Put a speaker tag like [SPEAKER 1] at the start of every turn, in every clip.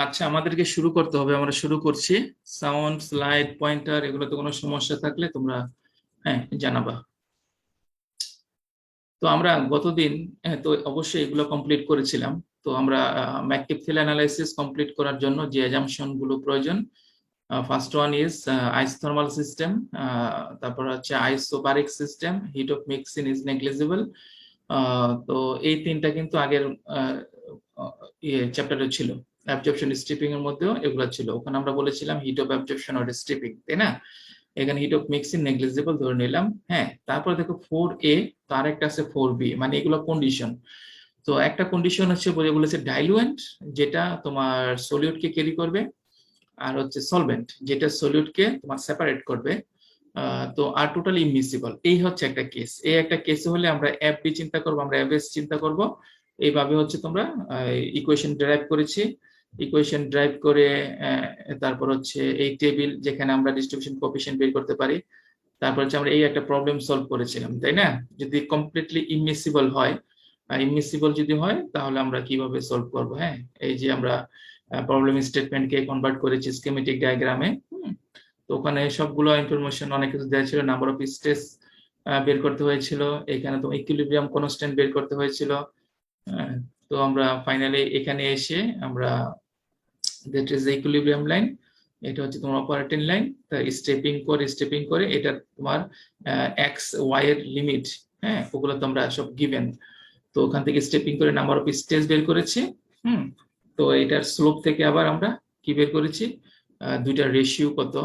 [SPEAKER 1] আচ্ছা, আমাদেরকে শুরু করতে হবে। আমরা শুরু করছি। সাউন্ড, স্লাইড, পয়েন্টার, এগুলোতে কোনো সমস্যা থাকলে তোমরা জানাবা। তো আমরা গতদিন তো অবশ্যই এগুলো কমপ্লিট করেছিলাম। তো আমরা ম্যাককিপ-থিল অ্যানালাইসিস কমপ্লিট করার জন্য যে অ্যাজাম্পশন গুলো প্রয়োজন, first one is isothermal system, তারপর হচ্ছে isobaric system, heat of mixing is negligible. তো এই তিনটা কিন্তু আগের চ্যাপ্টারে ছিল। অ্যাবজর্পশন স্ট্রিপিং এর মধ্যেও এগুলো ছিল। ওখানে আমরা বলেছিলাম হিট অফ অ্যাবজর্পশন আর স্ট্রিপিং, তাই না? এখানে হিট অফ মিক্সিং নেগলিজিবল ধরে নিলাম। হ্যাঁ, তারপর দেখো 4A, তো আরেকটা আছে 4B, মানে এগুলো কন্ডিশন। তো একটা কন্ডিশন হচ্ছে বলেছে ডাইলুয়েন্ট, যেটা তোমার সলিউটকে ক্যারি করবে, আর হচ্ছে সলভেন্ট, যেটা সলিউটকে তোমার সেপারেট করবে। তো আর টোটালি ইমমিসিবল, এই হচ্ছে একটা কেস। এই একটা কেস হলে আমরা এফডি চিন্তা করব, আমরা এফএস চিন্তা করব। এইভাবে হচ্ছে তোমরা ইকুয়েশন ডেরাইভ করেছি। ইকুয়েশন ড্রাইভ করে তারপর হচ্ছে এই টেবিল, যেখানে আমরা ডিস্ট্রিবিউশন কোএফিশিয়েন্ট বের করতে পারি। তারপর হচ্ছে আমরা এই একটা প্রবলেম সলভ করেছিলাম, তাই না? যদি কমপ্লিটলি ইমমিসিবল হয়, ইমমিসিবল যদি হয়, তাহলে আমরা কিভাবে সলভ করব। হ্যাঁ, এই যে আমরা প্রবলেম স্টেটমেন্টকে কনভার্ট করেছি স্কিমেটিক ডায়াগ্রামে। তো ওখানে সবগুলো ইনফরমেশন অনেক কিছু দেওয়া ছিল। নাম্বার অফ স্টেজ বের করতে হয়েছিল, এখানে তো ইকুইলিব্রিয়াম কনস্ট্যান্ট বের করতে হয়েছিল। তো আমরা ফাইনালি এখানে এসে আমরা that is the equilibrium line, এটা হচ্ছে তোমার অপারেটিং লাইন। স্টেপিং করে এটা তোমার এক্স ওয়াই এর লিমিট, হ্যাঁ, ওগুলো তো আমরা সব গিভেন। তো ওখান থেকে স্টেপিং করে নাম্বার অফ স্টেজ বের করেছি। তো এটার স্লোপ থেকে আবার আমরা কি বের করেছি, দুইটা রেশিও কত,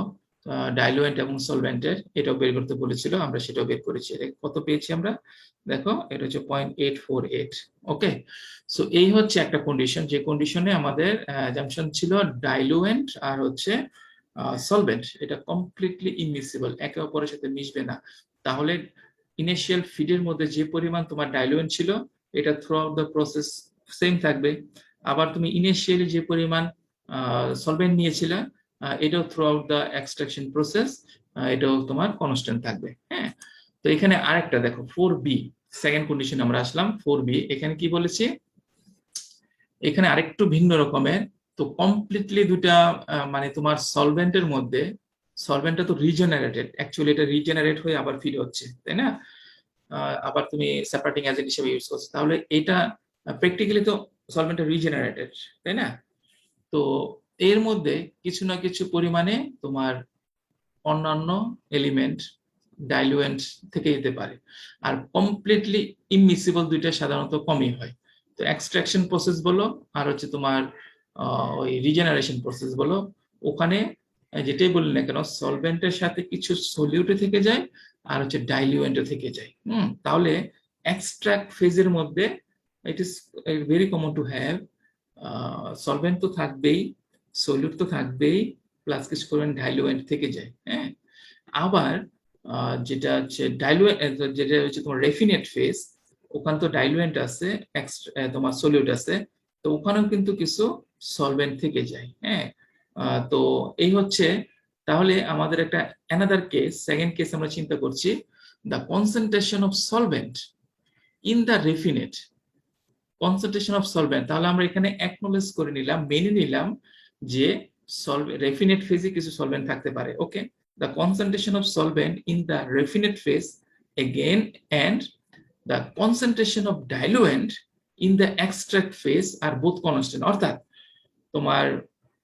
[SPEAKER 1] ডাইলুয়েন্ট এবং সলভেন্টের, এটাও বের করতে বলেছিল, আমরা সেটাও বের করেছি। কত পেয়েছি আমরা, দেখো এটা হচ্ছে 0.848। ওকে, সো এই হচ্ছে একটা কন্ডিশন, যে কন্ডিশনে আমাদের অ্যাজাম্পশন ছিল ডাইলুয়েন্ট আর হচ্ছে সলভেন্ট, এটা কমপ্লিটলি ইমমিসিবল, একে অপরের সাথে মিশবে না। তাহলে ইনিশিয়াল ফিডের মধ্যে যে পরিমাণ তোমার ডাইলুয়েন্ট ছিল, এটা through out the process same থাকবে। আবার তুমি ইনিশিয়ালি যে পরিমাণ সলভেন্ট নিয়েছিলে, এটাও through out the extraction process এটাও তোমার কনস্ট্যান্ট থাকবে। হ্যাঁ, তো এখানে আরেকটা দেখো 4B, সেকেন্ড কন্ডিশন আমরা আসলাম। 4B এখানে কি বলেছি, এখানে আরেকটু ভিন্ন রকমের। তো কমপ্লিটলি দুটা মানে তোমার সলভেন্টের মধ্যে, সলভেন্টটা তো রিজেনারেটেড, অ্যাকচুয়ালি এটা রিজেনারেট হয়ে আবার ফিরে হচ্ছে, তাই না? আবার তুমি সেপারেটিং এজেন্ট হিসেবে ইউজ করছো, তাহলে এটা প্র্যাকটিক্যালি তো সলভেন্টটা রিজেনারেটেড, তাই না? তো এর মধ্যে কিছু না কিছু পরিমাণে তোমার অন্যান্য এলিমেন্ট ডাইলুয়েন্ট থেকে যেতে পারে। আর কমপ্লিটলি ইমমিসিবল দুইটা সাধারণত কমই হয়। তো এক্সট্রাকশন প্রসেস বলো আর হচ্ছে তোমার ওই রিজেনারেশন প্রসেস বলো, ওখানে যেটাই বলি না কেন, সলভেন্টের সাথে কিছু সলিউটে থেকে যায় আর হচ্ছে ডাইলুয়েন্টে থেকে যায়। তাহলে এক্সট্রাক্ট ফেজের মধ্যে it is very common to have solvent তো থাকবেই, সলিউট তো থাকবেই, প্লাস কিছু পরিমাণ ডাইলুয়েন্ট থেকে যায়। হ্যাঁ, আবার যেটা হচ্ছে ডাইলুয়েন্ট, যেটা হচ্ছে তোমার রেফিনেট ফেজ, ওখানে তো ডাইলুয়েন্ট আছে, তোমার সলিউট আছে, তো ওখানেও কিন্তু কিছু সলভেন্ট থেকে যায়। হ্যাঁ, তো এই হচ্ছে, তাহলে আমাদের একটা অ্যানাদার কেস, সেকেন্ড কেস আমরা চিন্তা করছি, the concentration of solvent in the raffinate, concentration of solvent. তাহলে আমরা এখানে অ্যাকনোলেজ করে নিলাম, মেনে নিলাম যে রেফিনেট ফেজে কিছু সলভেন্ট থাকতে পারে। ওকে, the concentration of solvent in the raffinate phase again and the concentration of diluent in the extract phase are both constant। অর্থাৎ তোমার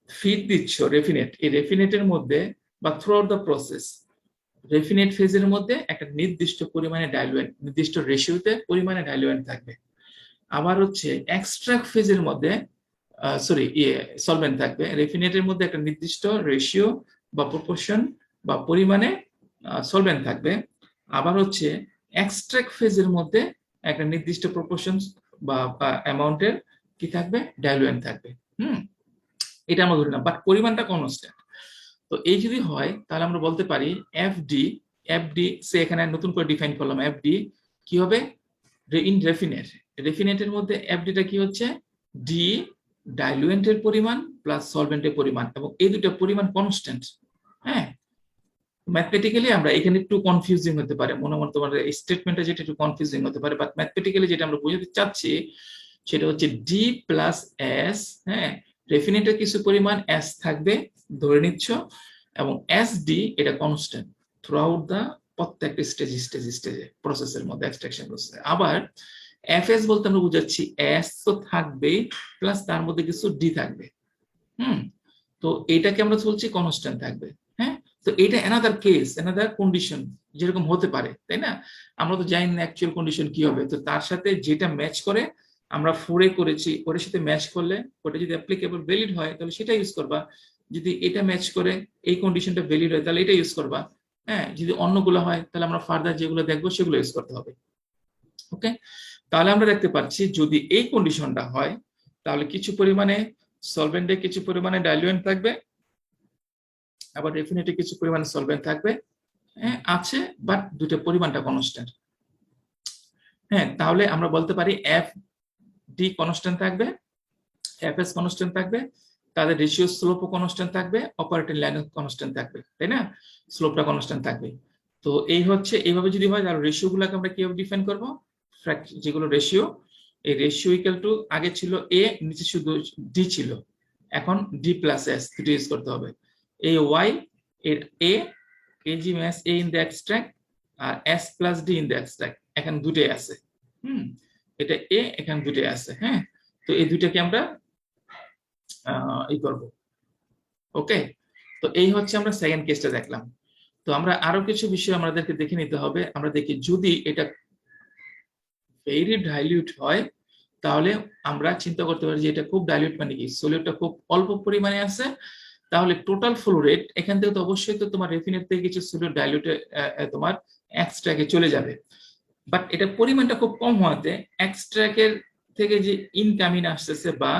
[SPEAKER 1] ফিড দিচ্ছ রেফিনেট, এই রেফিনেটের মধ্যে বা থ্রু আউট দ্য প্রসেস রেফিনেট ফেজের মধ্যে একটা নির্দিষ্ট পরিমাণে ডাইলুয়েন্ট, নির্দিষ্ট রেশিওতে পরিমাণে ডাইলুয়েন্ট থাকবে। আবার হচ্ছে এক্সট্রাক্ট ফেজের মধ্যে সলভেন্ট থাকবে, রেফিনেটের মধ্যে একটা নির্দিষ্ট রেশিও বা প্রপোর্শন বা পরিমাণে সলভেন্ট থাকবে। আবার হচ্ছে এক্সট্রাক্ট ফেজের মধ্যে একটা নির্দিষ্ট প্রপোর্শন বা অ্যামাউন্টের কি থাকবে, ডাইলুয়েন্ট থাকবে। এটা আমরা ধরে না, বাট পরিমাণটা কনস্ট্যান্ট। তো এই যদি হয়, তাহলে আমরা বলতে পারি এফডি, সে এখানে নতুন করে ডিফাইন করলাম, এফডি কি হবে, ইন রেফিনেটের মধ্যে এফডিটা কি হচ্ছে, ডি ডাইলুয়েন্টের পরিমাণ প্লাস সলভেন্টের পরিমাণ, এবং এই দুটো পরিমাণ কনস্ট্যান্ট। হ্যাঁ, ম্যাথমেটিক্যালি আমরা এখানে একটু কনফিউজিং হতে পারে, মনে মনে তোমার এই স্টেটমেন্টটা যেটা একটু কনফিউজিং হতে পারে, বাট ম্যাথমেটিক্যালি যেটা আমরা বোঝাতে চাচ্ছি সেটা হচ্ছে ডি প্লাস এস, হ্যাঁ, রেফিনেটের কিছু পরিমাণ এস থাকবে ধরে নিচ্ছ, এবং এস ডি এটা কনস্ট্যান্ট থ্রু আউট দা প্রত্যেকটা স্টেজে প্রসেসের মধ্যে, এক্সট্রাকশন প্রসেসে। আবার এফএস বলতে আমরা বুঝাচ্ছি এস তো থাকবে প্লাস তার মধ্যে কিছু ডি থাকবে। তো এটাকে আমরা বলছি কনস্ট্যান্ট থাকবে। হ্যাঁ, তো এটা অ্যানাদার কেস, অ্যানাদার কন্ডিশন যেরকম হতে পারে, তাই না? আমরা তো জানি না অ্যাকচুয়াল কন্ডিশন কি হবে, তো তার সাথে যেটা ম্যাচ করে আমরা 4 এ করেছি, ওটার সাথে ম্যাচ করলে ওটা যদি অ্যাপ্লিকেবল ভ্যালিড হয় তাহলে সেটা ইউজ করবা, যদি এটা ম্যাচ করে এই কন্ডিশনটা ভ্যালিড হয় তাহলে এটা ইউজ করবা। হ্যাঁ, যদি অন্যগুলো হয় তাহলে আমরা ফার্দার যেগুলো দেখবো সেগুলো ইউজ করতে হবে। ওকে, তাহলে আমরা দেখতে পাচ্ছি যদি এই কন্ডিশনটা হয় তাহলে কিছু পরিমাণে সলভেন্টে কিছু পরিমাণে ডাইলুয়েন্ট থাকবে, আবার রেফিনেটে কিছু পরিমাণে সলভেন্ট থাকবে। হ্যাঁ আছে, বাট দুটো পরিমাণটা কনস্ট্যান্ট। হ্যাঁ, তাহলে আমরা বলতে পারি এফ ডি কনস্ট্যান্ট থাকবে, এফ এস কনস্ট্যান্ট থাকবে, তাদের রেশিও স্লোপও কনস্ট্যান্ট থাকবে, অপারেটিং লাইনও কনস্ট্যান্ট থাকবে, তাই না? স্লোপটা কনস্ট্যান্ট থাকবে। তো এই হচ্ছে, এইভাবে যদি হয় তাহলে রেশিও গুলোকে আমরা কিভাবে ডিফাইন করবো? যেগুলো রেশিও, এই রেশিও ইকুয়াল টু আগে ছিল এ, নিচে শুধু ডি ছিল, এখন ডি প্লাস এস দুটো ইউজ করতে হবে। এই ওয়াই এর A kg mass A in the extract আর S plus D in the extract, এখানে দুটোই আছে। এটা এ, এখানে দুটোই আছে। হ্যাঁ, তো এই দুটাকে আমরা এই করব। ওকে, তো এই হচ্ছে আমরা সেকেন্ড কেসটা দেখলাম। তো আমরা আরো কিছু বিষয় আমাদেরকে দেখে নিতে হবে। আমরা দেখি যদি এটা ভেরি ডাইলিউট হয় তাহলে আমরা চিন্তা করতে পারি যে এটা খুব ডাইলিউট মানে কি, সলিউটটা খুব অল্প পরিমাণে আছে, তাহলে টোটাল ফ্লো রেট এখান থেকে তো অবশ্যই তো তোমার রেফিনেট থেকে কিছু সলিউট ডাইলিউটে তোমার এক্সট্রাকে চলে যাবে, বাট এটা পরিমাণটা খুব কম হওয়াতে এক্সট্রাকের থেকে যে ইনকামিং আসতেছে বা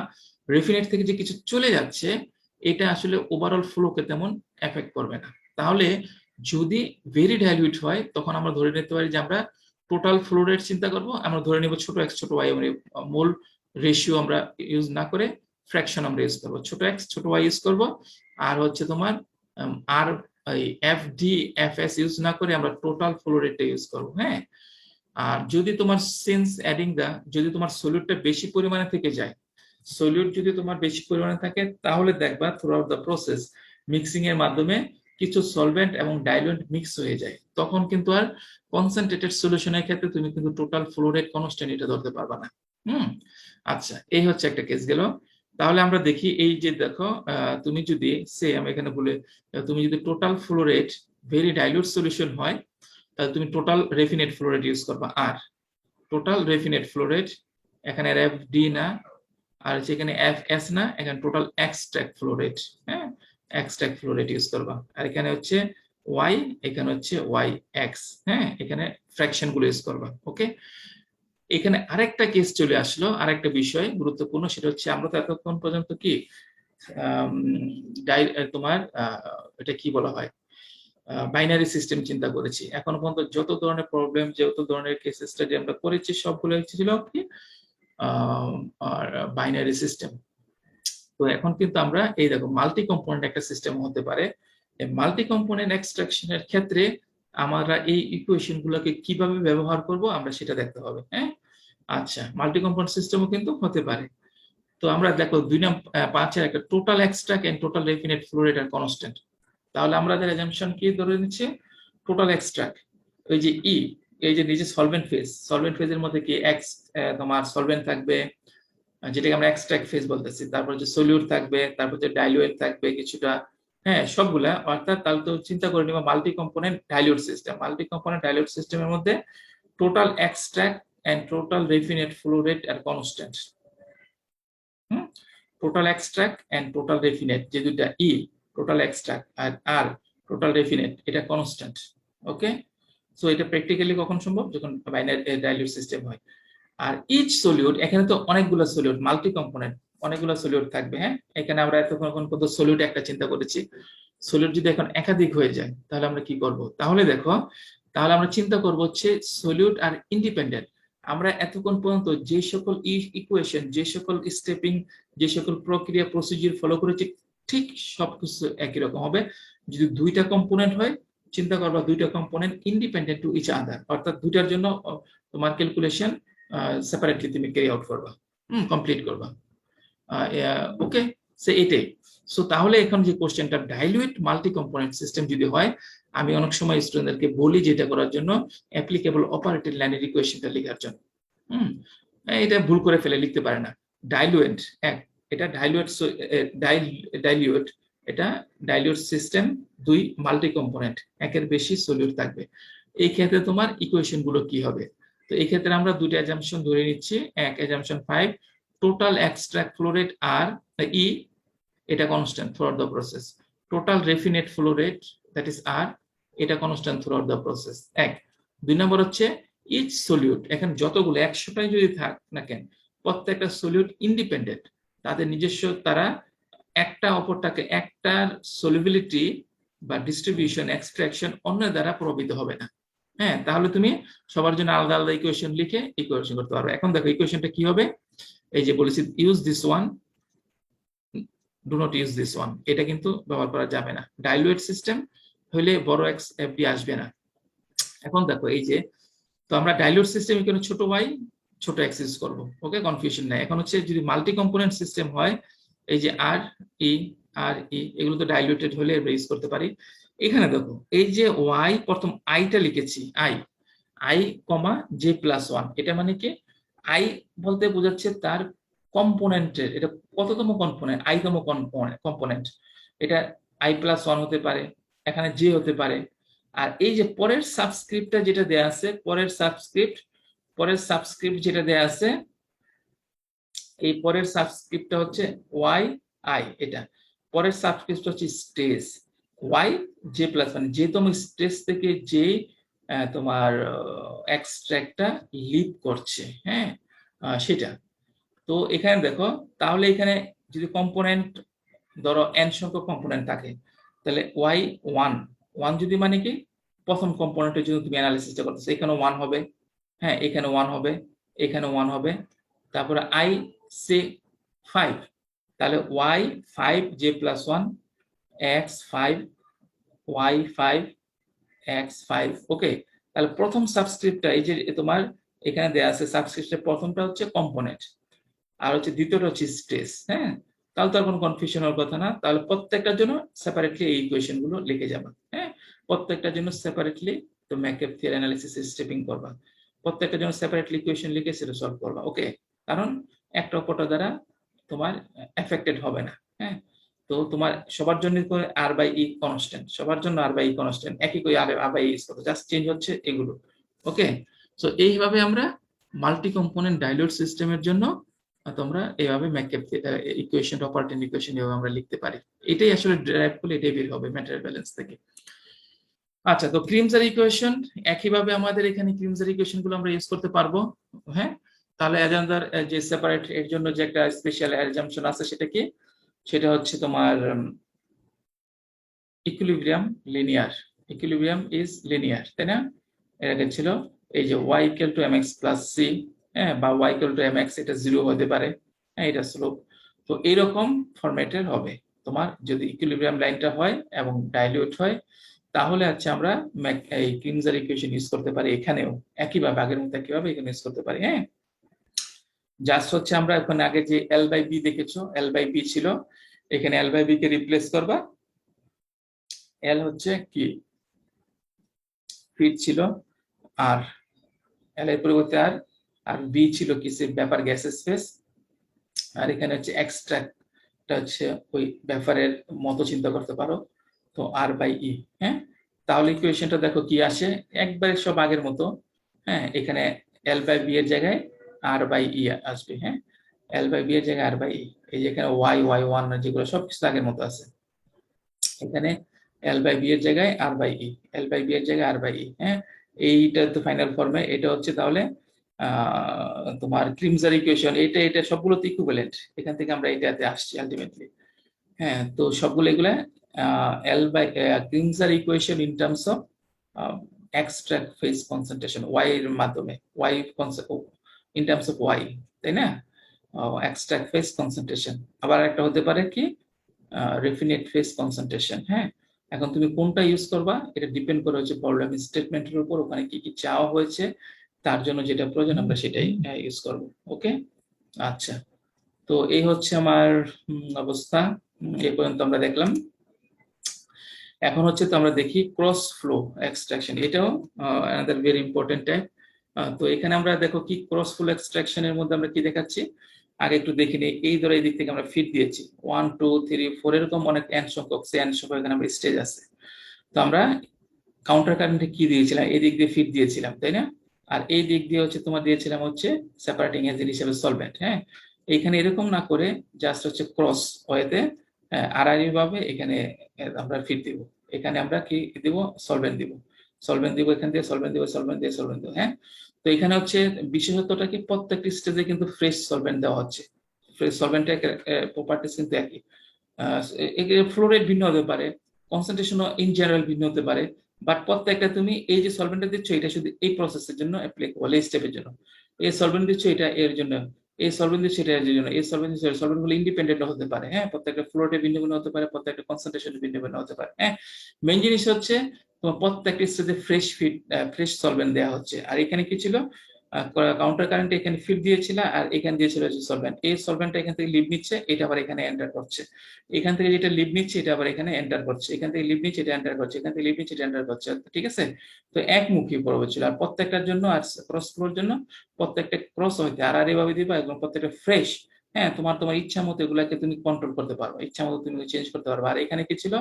[SPEAKER 1] রেফিনেট থেকে যে কিছু চলে যাচ্ছে এটা আসলে ওভারঅল ফ্লোকে তেমন এফেক্ট করবে না। তাহলে যদি ভেরি ডাইলিউট হয় তখন আমরা ধরে নিতে পারি যে আমরা টোটাল ফ্লো রেট চিন্তা করব, আমরা ধরে নিব ছোট এক্স ছোট ওয়াই, মানে মূল রেশিও আমরা ইউজ না করে ফ্র্যাকশন আমরা ইউজ করব, ছোট এক্স ছোট ওয়াই ইউজ করব, আর হচ্ছে তোমার আর F D F S use না করে আমরা টোটাল ফ্লো রেটটা ইউজ করব। হ্যাঁ, আর যদি তোমার সিন্স অ্যাডিং দা, যদি তোমার সলিউটটা বেশি পরিমাণে থেকে যায়, সলিউট যদি তোমার বেশি পরিমাণে থাকে তাহলে দেখবা through out the process mixing এর মাধ্যমে কিছু সলভেন্ট এবং ডাইলুয়েন্ট মিক্স হয়ে যায়, তখন কিন্তু আর কনসেন্ট্রেটেড সলিউশনের ক্ষেত্রে তুমি কিন্তু টোটাল ফ্লো রেট কনস্ট্যান্ট এটা ধরতে পারবা না। আচ্ছা, এই হচ্ছে একটা কেস গেল। তাহলে আমরা দেখি এই যে দেখো তুমি যদি আমি এখানে বলে, তুমি যদি total flow rate very dilute solution হয় তাহলে তুমি total raffinate flow rate use করবা, আর টোটাল রেফিনেট ফ্লো রেট এখানে এফ ডি না, আর যেখানে এফ এস না, এখানে টোটাল এক্সট্রাক্ট ফ্লো রেট। হ্যাঁ, এক্সট্রাক্ট ফ্লো রেট ইউজ করবা, আর এখানে হচ্ছে ওয়াই, এখানে হচ্ছে ওয়াই এক্স। হ্যাঁ, এখানে ফ্র্যাকশন গুলো ইউজ করবা। ওকে, এখানে আরেকটা কেস চলে আসলো, আরেকটা বিষয় গুরুত্বপূর্ণ, সেটা হচ্ছে আমরা তো এতক্ষণ পর্যন্ত কি তোমার এটা কি বলা হয় বাইনারি সিস্টেম চিন্তা করেছি। এখন পর্যন্ত যত ধরনের প্রবলেম, যত ধরনের কেস স্টাডি আমরা করেছি সবগুলো ছিল কি বাইনারি সিস্টেম। তো এখন কিন্তু আমরা এই দেখো মাল্টি কম্পোনেন্ট একটা সিস্টেম হতে পারে। এই মাল্টি কম্পোনেন্ট এক্সট্রাকশনের ক্ষেত্রে আমরা এই ইকুয়েশন গুলোকে কিভাবে ব্যবহার করব আমরা সেটা দেখতে হবে। হ্যাঁ, আচ্ছা, মাল্টি কম্পোনেন্ট সিস্টেমও কিন্তু হতে পারে। তো আমরা দেখো 2.5 একটা total extract and total raffinate flow rate are constant. তাহলে আমাদের অ্যাজাম্পশন কি ধরে নিচ্ছে? টোটাল এক্সট্রাক্ট, ওই যে ই, এই যে নিচে সলভেন্ট ফেজের মধ্যে কি এক্স তোমার সলভেন্ট থাকবে, যেটাকে আমরা এক্সট্রাক্ট ফেজ বলতেছি, তারপর যে সলিউট থাকবে, তারপর যে ডাইলুয়েন্ট থাকবে কিছুটা। হ্যাঁ, সবগুলা, অর্থাৎ তাহলে তো চিন্তা করে নিবা multi component dilute system. Multi component dilute সিস্টেমের মধ্যে total extract and total raffinate flow rate are constant. Total extract and total raffinate যে দুইটা ই, টোটাল এক্সট্রাক্ট আর টোটাল রেফিনেট, এটা কনস্ট্যান্ট। ওকে, সো এটা প্র্যাকটিক্যালি কখন সম্ভব? যখন বাইনারি ডাইলিউট সিস্টেম হয়। আর ইচ সলিউট, এখানে তো অনেকগুলো সলিউট, মাল্টি কম্পোনেন্ট অনেকগুলো সলিউট থাকবে। হ্যাঁ, এখানে আমরা এতক্ষণ পর্যন্ত সলিউট একটা চিন্তা করেছি। সলিউট যদি এখন একাধিক হয়ে যায় তাহলে আমরা কি করব? তাহলে দেখো, তাহলে আমরা চিন্তা করব হচ্ছে সলিউট আর ইন্ডিপেন্ডেন্ট। আমরা এতক্ষণ পর্যন্ত যে সকল ইকুয়েশন, যে সকল স্টেপিং, যে সকল প্রক্রিয়া প্রসিডিউর ফলো করেছি ঠিক সবকিছু একই রকম হবে। যদি দুইটা কম্পোনেন্ট হয় চিন্তা করবা দুইটা component independent to each other, অর্থাৎ দুইটার জন্য তোমার ক্যালকুলেশন সেপারেটলি তুমি ক্যারি আউট করবা, কমপ্লিট করবা। ওকে, সে এটাই। সো তাহলে এখন যে কোশ্চেনটা ডাইলুয়েট মাল্টি কম্পোনেন্ট সিস্টেম যদি হয়, আমি অনেক সময় স্টুডেন্টদেরকে বলি যেটা করার জন্য অ্যাপ্লিকেবল অপারেটর লাইনের ইকুয়েশনটা লেখার জন্য। এটা ভুল করে ফেলে লিখতে পারে না। ডাইলুয়েট এক, এটা ডাইলুয়েট এটা ডাইলুয়েট সিস্টেম, দুই মাল্টি কম্পোনেন্ট, একের বেশি সলিউট থাকবে। এই ক্ষেত্রে তোমার ইকুয়েশন গুলো কি হবে? তো এই ক্ষেত্রে আমরা দুটো অ্যাজাম্পশন ধরে নিচ্ছি। এক, assumption 5, total extract flow rate আর ই, এটা constant throughout the process. Total raffinate flow rate that is R, এটা কনস্ট্যান্ট থ্রুআউট দ্য প্রসেস। এক। দুই নম্বর হচ্ছে ইচ সলিউট, এখন যতগুলো 100টাই যদি থাক না কেন, প্রত্যেকটা সলিউট ইন্ডিপেন্ডেন্ট, তাদের নিজস্ব, তারা একটা অপরটাকে, একটার সলিবিলিটি বা ডিস্ট্রিবিউশন এক্সট্রাকশন অন্য দ্বারা প্রভাবিত হবে না। হ্যাঁ, তাহলে তুমি সবার জন্য আলাদা আলাদা ইকুয়েশন লিখে ইকুয়েশন করতে পারবে। এখন দেখো ইকুয়েশনটা কি হবে। এই যে বলেছি use this one, do not use this one, এটা কিন্তু ব্যবহার করা যাবে না। ডাইলুয়েট সিস্টেম হলে বড় এক্স এফডি আসবে না। এখন দেখো এই যে, তো আমরা ডাইলুয়েট সিস্টেম এখানে ছোট y ছোট x ইউজ করব। ওকে, কনফিউশন নাই। এখন হচ্ছে যদি মাল্টি কম্পোনেন্ট সিস্টেম হয়, এই যে আর ই এগুলো তো ডাইলুটেড হলে আমরা ইউজ করতে পারি। এখানে দেখো এই যে y, প্রথম আইটা লিখেছি I comma J plus one, এটা মানে কি আই বলতে বোঝাচ্ছে তার কম্পোনেন্টের, এটা কততম কম্পোনেন্ট, আইতম কম্পোনেন্ট, এটা আই প্লাস ওয়ান হতে পারে, এখানে জে হতে পারে। আর এই যে পরের সাবস্ক্রিপ্টটা যেটা দেয়া আছে, পরের সাবস্ক্রিপ্ট যেটা দেয়া আছে, এই পরের সাবস্ক্রিপ্টটা হচ্ছে ওয়াই আই, এটা পরের সাবস্ক্রিপ্ট হচ্ছে স্টেজ ওয়াই জে প্লাস, মানে যে তোমার স্টেজ থেকে যে তোমার এক্সট্রাক্টটা লিভ করছে, হ্যাঁ সেটা। তো এখানে দেখো, তাহলে এখানে যদি কম্পোনেন্ট ধরো n সংখ্যক কম্পোনেন্ট থাকে, তাহলে ওয়াই ওয়ান যদি মানে কি প্রথম কম্পোনেন্টের জন্য তুমি অ্যানালিসিসটা করতেছো, এখানে 1 হবে, হ্যাঁ এখানে 1 হবে, এখানে 1 হবে। তারপরে আই সে 5, তাহলে Y 5 J plus 1 X 5 Y 5 X 5। Okay, তাহলে প্রথম সাবস্ক্রিপ্টটা এই যে তোমার এখানে দেয়া আছে, সাবস্ক্রিপ্টের প্রথমটা হচ্ছে কম্পোনেন্ট, আর হচ্ছে দ্বিতীয়টা হচ্ছে স্টেজ। হ্যাঁ, তাহলে তো আর কোনো কনফিউশন হওয়ার কথা না। তাহলে প্রত্যেকটার জন্য সেপারেটলি এই ইকুয়েশন গুলো লিখে যাবা। হ্যাঁ, প্রত্যেকটার জন্য সেপারেটলি তো ম্যাককেপ থিওরি অ্যানালিসিস স্টেপিং করবা, প্রত্যেকটার জন্য সেপারেটলি ইকুয়েশন লিখে সেটা সলভ করবা। ওকে, কারণ একটা অপরটা দ্বারা তোমার এফেক্টেড হবে না। হ্যাঁ, তো তোমার সবার জন্য আর বাই ই কনস্ট্যান্ট, সবার জন্য আর বাই ই কনস্ট্যান্ট, একই করে আর বাই ই ইউজ করতে, জাস্ট চেঞ্জ হচ্ছে এগুলো। ওকে, সো এইভাবে আমরা মাল্টি কম্পোনেন্ট ডাইলুট সিস্টেমের জন্য তোমরা এইভাবে ম্যাককেপ ইকুয়েশন, অপারেটিং ইকুয়েশন এভাবে আমরা লিখতে পারি। এটাই আসলে ডেরাইভ করলে এটাই বের হবে ম্যাটেরিয়াল ব্যালেন্স থেকে। আচ্ছা, তো ক্রিমজার ইকুয়েশন একইভাবে আমাদের এখানে ক্রিমজার ইকুয়েশন গুলো আমরা ইউজ করতে পারবো। হ্যাঁ, তাহলে অ্যাজাম্পশন যে সেপারেট এর জন্য যে একটা স্পেশাল অ্যাজাম্পশন আছে সেটা কি, সেটা হচ্ছে তোমার equilibrium linear, equilibrium is linear, তাই না? এর আগে ছিল এই যে y equal to mx plus c, হ্যাঁ, বা y ইকুয়াল টু mx, এটা 0 হতে পারে, হ্যাঁ এটা স্লোপ। তো এইরকম ফরম্যাটের হবে তোমার যদি ইকুইলিব্রিয়াম লাইনটা হয় এবং ডাইলিউট হয়, তাহলে আচ্ছা আমরা এই ক্রিমজার ইকুয়েশন ইউজ করতে পারি এখানেও একইভাবে, আগের মতো একইভাবে এখানে ইউজ করতে পারি। হ্যাঁ, জাস্ট হচ্ছে আমরা এখন আগে যে l বাই b দেখেছো, l বাই b ছিল, এখানে l বাই b কে রিপ্লেস করবা। l হচ্ছে কি ফিট ছিল, আর l এর পরিবর্তে আর b ছিল কিসের ব্যাপার, গ্যাস স্পেস, আর এখানে হচ্ছে এক্সট্রাক্টটা হচ্ছে ওই ব্যাপারের মতো চিন্তা করতে পারো, তো r বাই ই। হ্যাঁ, তাহলে ইকুয়েশনটা দেখো কি আসে, একবারে সব আগের মতো। হ্যাঁ, এখানে l বাই b এর জায়গায় r বাই ই আসবে। হ্যাঁ, l বাই b এর জায়গায় r বাই ই, এই যে এখানে y1 যেগুলো সব কিছু আগের মতো আছে, এখানে l বাই b এর জায়গায় r by e, l by b এর জায়গায় r বাই ই। হ্যাঁ, এইটা তো ফাইনাল ফর্মে, এটা হচ্ছে তাহলে তোমার ক্রিমজার ইকুয়েশন, এটা সবগুলো তো ইকুইভ্যালেন্ট, এখান থেকে আমরা এটাতে আসছি আলটিমেটলি। হ্যাঁ, তো সবগুলো এগুলা l by Kremser equation in terms of extract phase concentration y এর মাধ্যমে, y in terms of y, তাই না? এক্সট্রাক্ট ফেজ কনসেন্ট্রেশন, আবার একটা হতে পারে কি রেফিনেট ফেজ কনসেন্ট্রেশন। হ্যাঁ, এখন তুমি কোনটা ইউজ করবা এটা ডিপেন্ড করে হচ্ছে প্রবলেম স্টেটমেন্টের উপর, ওখানে কি কি চাওয়া হয়েছে, তার জন্য যেটা প্রয়োজন আমরা সেটাই ইউজ করব। ওকে, আচ্ছা, তো এই হচ্ছে আমার অবস্থা। এই পর্যন্ত আমরা দেখলাম। এখন হচ্ছে তো আমরা দেখি ক্রস ফ্লো এক্সট্রাকশন, এটাও অ্যানাদার ভেরি ইম্পর্টেন্ট টাইপ। তো এখানে আমরা দেখো কি ক্রস ফ্লো এক্সট্রাকশনের মধ্যে আমরা কি দেখাচ্ছি, আগে একটু দেখে নিই। এই ধরো এই দিক থেকে আমরা ফিট দিয়েছি 1 2 3 4 এরকম অনেক এন সংখ্যক, সে এন সংখ্যক এখানে আমরা স্টেজ আছে। তো আমরা কাউন্টার কারেন্টে কি দিয়েছিলাম, এই দিক দিয়ে ফিট দিয়েছিলাম, তাই না? আর এই দিক দিয়ে হচ্ছে তোমার দিয়েছিলাম হচ্ছে সেপারেটিং এজেন্ট হিসেবে সলভেন্ট। হ্যাঁ, এইখানে এরকম না করে জাস্ট হচ্ছে ক্রস ওয়েতে আড়াআড়ি ভাবে এখানে আমরা ফিট দিব। এখানে আমরা কি দিব, সলভেন্ট দিব, সলভেন্ট দিব, এখান দিয়ে সলভেন্ট দিব, সলভেন্ট দিয়ে সলভেন্ট দিব। হ্যাঁ, তো এখানে হচ্ছে বিশেষত্বটা কি, প্রত্যেকটি স্টেজে কিন্তু ফ্রেশ সলভেন্ট দেওয়া হচ্ছে। ফ্রেশ সলভেন্টের প্রপার্টিস কিন্তু একই। ফ্লো রেট ভিন্ন হতে পারে, কনসেন্ট্রেশনও ইন জেনারেল ভিন্ন হতে পারে, বাট প্রত্যেকটা তুমি এই যে সলভেন্টটা দিচ্ছ এটা শুধু এই প্রসেসের জন্য অ্যাপ্লিকেবল, এই স্টেপের জন্য। এই সলভেন্ট দিচ্ছ এটা এর জন্য, এই সলভেন্ট দিচ্ছ এটা এর জন্য, এই সলভেন্ট দিচ্ছ, সলভেন্ট গুলো ইন্ডিপেন্ডেন্ট হতে পারে। হ্যাঁ, প্রত্যেকটা ফ্লো রেটে ভিন্ন ভিন্ন হতে পারে, প্রত্যেকটা কনসেন্ট্রেশন ভিন্ন ভিন্ন হতে পারে। হ্যাঁ, মেইন জিনিস হচ্ছে তোমার প্রত্যেকটা স্টেজে ফ্রেশ সলভেন্ট দেওয়া হচ্ছে। আর এখানে কি ছিল, কাউন্টার কারেন্ট এখানে ফিট দিয়েছিল আর এখানে দিয়েছিল হচ্ছে সলভেন্ট। এই সলভেন্টটা এখান থেকে লিভ নিচ্ছে, এটা আবার এখানে এন্টার করছে। এখান থেকে যেটা লিভ নিচ্ছে এটা আবার এখানে এন্টার করছে, এখান থেকে লিভ নিচ্ছে এটা এন্টার করছে, এখান থেকে লিভ নিচ্ছে এটা এন্টার করছে। ঠিক আছে, তো একমুখী প্রবাহ ছিল। আর প্রত্যেকটার জন্য আর ক্রস ফ্লোর জন্য প্রত্যেকটা ক্রস হইতে আর ভাবে দিবা, এবং প্রত্যেকটা ফ্রেশ। হ্যাঁ, তোমার তোমার ইচ্ছা মতো এগুলাকে তুমি কন্ট্রোল করতে পারবে, ইচ্ছা মতো তুমি চেঞ্জ করতে পারবে। আর এখানে কি ছিল,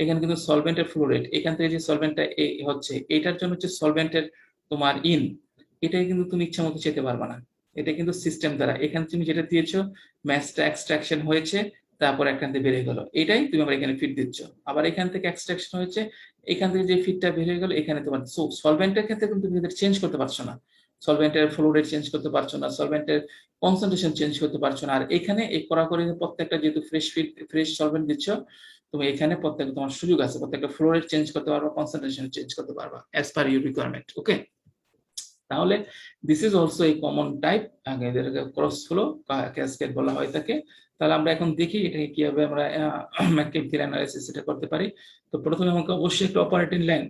[SPEAKER 1] এখানে কিন্তু সলভেন্টের ফ্লো রেট, এখান থেকে যে সলভেন্টটা হচ্ছে এটার জন্য হচ্ছে সলভেন্টের তোমার ইন, এটাই কিন্তু তুমি ইচ্ছা মতো যেতে পারবে না। এটা কিন্তু সিস্টেম দ্বারা, এখানে তুমি যেটা দিয়েছো ম্যাচটা এক্সট্রাকশন হয়েছে, তারপর এখান থেকে বেরিয়ে গেল, এটাই তুমি আবার এখানে ফিট দিচ্ছ। আবার এখান থেকে এক্সট্রাকশন হয়েছে, এখান থেকে যে ফিটটা বেরিয়ে গেল এখানে তোমার সলভেন্টের ক্ষেত্রে কিন্তু তুমি চেঞ্জ করতে পারছো না, সলভেন্টের ফ্লো রেট চেঞ্জ করতে পারছো না, সলভেন্টের কনসেন্ট্রেশন চেঞ্জ করতে পারছো না। আর এখানে এই কড়াকড়ি প্রত্যেকটা যেহেতু ফ্রেশ সলভেন্ট দিচ্ছ, তুমি এখানে প্রত্যেকটা তোমার সুযোগ আছে, প্রত্যেকটা ফ্লো রেট চেঞ্জ করতে পারবা, কনসেন্ট্রেশন চেঞ্জ করতে পারবা অ্যাজ পার ইউর রিকোয়ারমেন্ট। ওকে, তাহলে দিস ইজ অলসো এই কমন টাইপ, এদেরকে ক্রস ফ্লো ক্যাসকেড বলা হয় থাকে। তাহলে আমরা এখন দেখি এটাকে কিভাবে আমরা ম্যাথমেটিক্যাল অ্যানালাইসিস এটা করতে পারি। তো প্রথমে আমাকে অবশ্যই একটা অপারেটিং লাইন,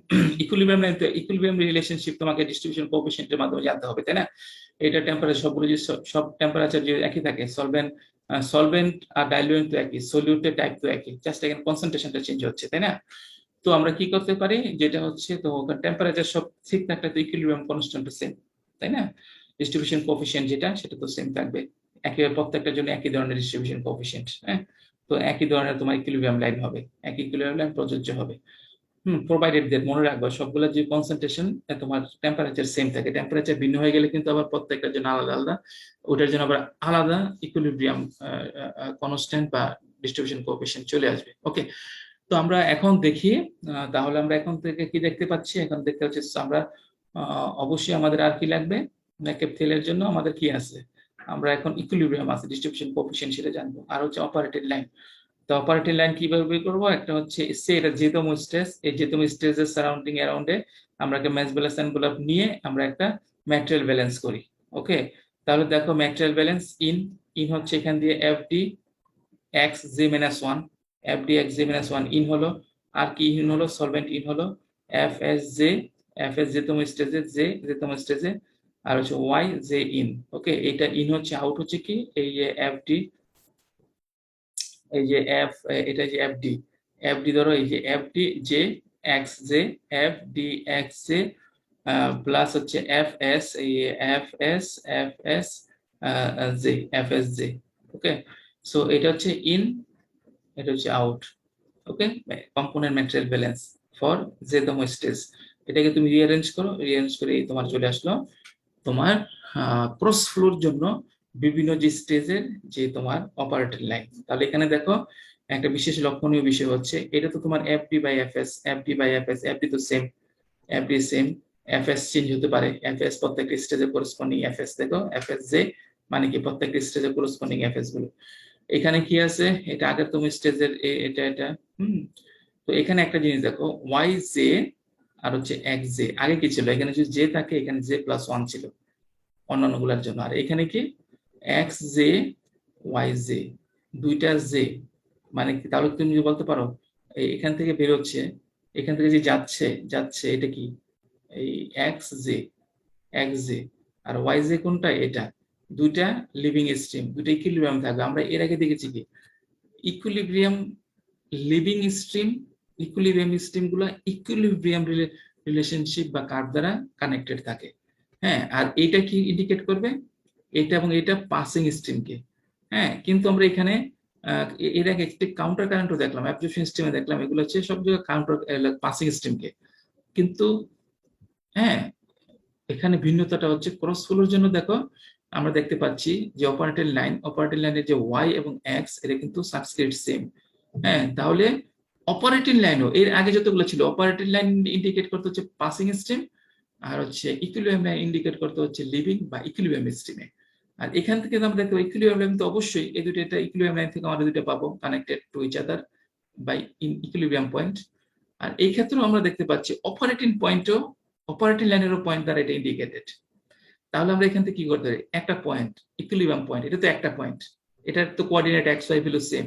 [SPEAKER 1] ইকুইলিব্রিয়াম লাইন, তো ইকুইলিব্রিয়াম রিলেশনশিপ তোমাকে ডিস্ট্রিবিউশন কোএফিসিয়েন্টের মাধ্যমে জানতে হবে, তাই না? এটা টেম্পারেচার সবগুলো যে সব টেম্পারেচার যে একই থাকে, সলভেন্ট আর ডাইলুয়েন্ট তো একই, সলিউটের টাইপ তো একই, জাস্ট এখানে কনসেন্ট্রেশনটা চেঞ্জ হচ্ছে, তাই না? তো আমরা কি করতে পারি, যেটা হচ্ছে তো টেম্পারেচার সব ঠিক থাকলে তো ইকুইলিব্রিয়াম কনস্ট্যান্ট সেম, তাই না? ডিস্ট্রিবিউশন কোএফিসিয়েন্ট যেটা সেটা তো সেম থাকবে, একেবারে প্রত্যেকটার জন্য একই ধরনের ডিস্ট্রিবিউশন কোএফিসিয়েন্ট। হ্যাঁ, তো একই ধরনের তোমার ইকুইলিব্রিয়াম লাইন হবে, একই ইকুইলিব্রিয়াম লাইন প্রযোজ্য হবে। প্রোভাইডেড দ্যাট, মনে রাখবা সবগুলা যে কনসেন্ট্রেশন তোমার টেম্পারেচার সেম থাকে, টেম্পারেচার ভিন্ন হয়ে গেলে কিন্তু আবার প্রত্যেকটার জন্য আলাদা আলাদা, ওটার জন্য আবার আলাদা ইকুইলিব্রিয়াম কনস্ট্যান্ট বা ডিস্ট্রিবিউশন কোএফিসিয়েন্ট চলে আসবে। ওকে, তো আমরা এখন দেখি, তাহলে আমরা এখন থেকে কি দেখতে পাচ্ছি, এখন দেখতে পাচ্ছি আমরা অবশ্যই আমাদের আর কি লাগবে, ম্যাককেপ-থেলের জন্য আমাদের কি আছে, আমরা এখন ইকুইলিব্রিয়াম আছে, ডিস্ট্রিবিউশন কোএফিসিয়েন্ট সেটা জানবো, আর হচ্ছে অপারেটেড লাইন। তো অপারেটেড লাইন কিভাবে বের করবো, একটা হচ্ছে সে এটা যেতম স্টেজ, এই যেতম স্টেজের সারাউন্ডিং অ্যারাউন্ডে আমরা একটা ম্যাচ ব্যালেন্স এনভেলপ নিয়ে আমরা একটা ম্যাটেরিয়াল ব্যালেন্স করি। ওকে, তাহলে দেখো ম্যাটেরিয়াল ব্যালেন্স ইন হচ্ছে এখান দিয়ে FD X J minus one, FD X J minus one in হলো, আর কি ইন হলো, সলভেন্ট ইন হলো এফ এস যেতম স্টেজে, জে যেতম স্টেজে, আর হচ্ছে ওয়াই জে ইন। ওকে, এটা ইন হচ্ছে, আউট হচ্ছে কি এই যে এফডি, এই যে এটা যে এফডি ধরো এই যে FD J X J, FD X J plus হচ্ছে এফ এস, এই F S J, F S J. Okay, so এটা হচ্ছে ইন, এটা হচ্ছে out. Okay, component material balance for জেতম স্টেজ। এটাকে তুমি রিঅ্যারেঞ্জ করো, রিঅ্যারেঞ্জ করে তোমার চলে আসলো তোমার ক্রস ফ্লোর জন্য বিভিন্ন যে স্টেজের যে তোমার অপারেটর লাইন। তাহলে এখানে দেখো একটা বিশেষ লক্ষণীয় বিষয় হচ্ছে, এটা তো তোমার FD by FS, FD by FS, FD তো same, FD same, FS change হতে পারে, এফএস প্রত্যেকটা স্টেজে করেসপন্ডিং এফএস, দেখো এফএস জে মানে কি প্রত্যেকটা স্টেজে করেসপন্ডিং এফএস গুলো। এখানে কি আছে, এটা আগের তুমি স্টেজের এটা এটা তো এখানে একটা জিনিস দেখো, ওয়াই জে আর হচ্ছে এক্স জে, আগে কি ছিল, এখানে যদি জে থাকে এখানে জে প্লাস ওয়ান ছিল অন্যান্য গুলার জন্য, আর এখানে কি এক্স জে ওয়াই জে, দুইটা জে মানে কি, তাহলে তুমি বলতে পারো এখান থেকে বেরোচ্ছে, এখান থেকে যে যাচ্ছে যাচ্ছে এটা কি এই এক্স জে, আর ওয়াই জে কোনটা, এটা দুইটা লিভিং স্ট্রিম, দুইটা ইকুইলিব্রিয়াম থাকবে। আমরা এর আগে দেখেছি কি equilibrium living stream, equilibrium stream গুলো ইকুইলিব্রিয়াম রিলেশনশিপ বা কার্ভ দ্বারা কানেক্টেড থাকে। হ্যাঁ, আর এটা কি ইন্ডিকেট করবে? এটা এবং এটা পাসিং স্ট্রিমকে। হ্যাঁ, কিন্তু আমরা এখানে এর আগে একটি কাউন্টার কারেন্টও দেখলাম, অ্যাবজর্পশন স্ট্রিমে দেখলাম, এগুলো হচ্ছে সব জায়গায় কাউন্টার পাসিং স্ট্রিমকে। কিন্তু হ্যাঁ, এখানে ভিন্নতাটা হচ্ছে ক্রস ফ্লোর জন্য দেখো আমরা দেখতে পাচ্ছি যে অপারেটর লাইনের যে ওয়াই এবং এক্স এটা কিন্তু সাবস্ক্রিপ্ট সেম। হ্যাঁ, তাহলে অপারেটিং লাইনও এর আগে যতগুলো ছিল, অপারেটিং লাইন ইন্ডিকেট করতে হচ্ছে পাসিং স্ট্রিম, আর হচ্ছে ইকুইলিব্রিয়াম লাইন ইন্ডিকেট করতে হচ্ছে লিভিং বা ইকুইলিব্রিয়াম স্ট্রিমে। আর এখান থেকে আমরা দেখতে পাই ইকুইলিব্রিয়াম লাইন তো অবশ্যই এই দুটো, এটা ইকুইলিব্রিয়াম লাইন থেকে আমরা দুটো পাবো connected to each other by equilibrium point. আর এই ক্ষেত্রেও আমরা দেখতে পাচ্ছি অপারেটিং পয়েন্টও, অপারেটিং লাইনেরও পয়েন্ট দ্বারা এটা ইন্ডিকেটেড। তাহলে আমরা এখান থেকে কি করতে পারি, একটা পয়েন্ট ইকুইলিব্রিয়াম পয়েন্ট, এটা তো একটা পয়েন্ট, এটার তো coordinate x y value same,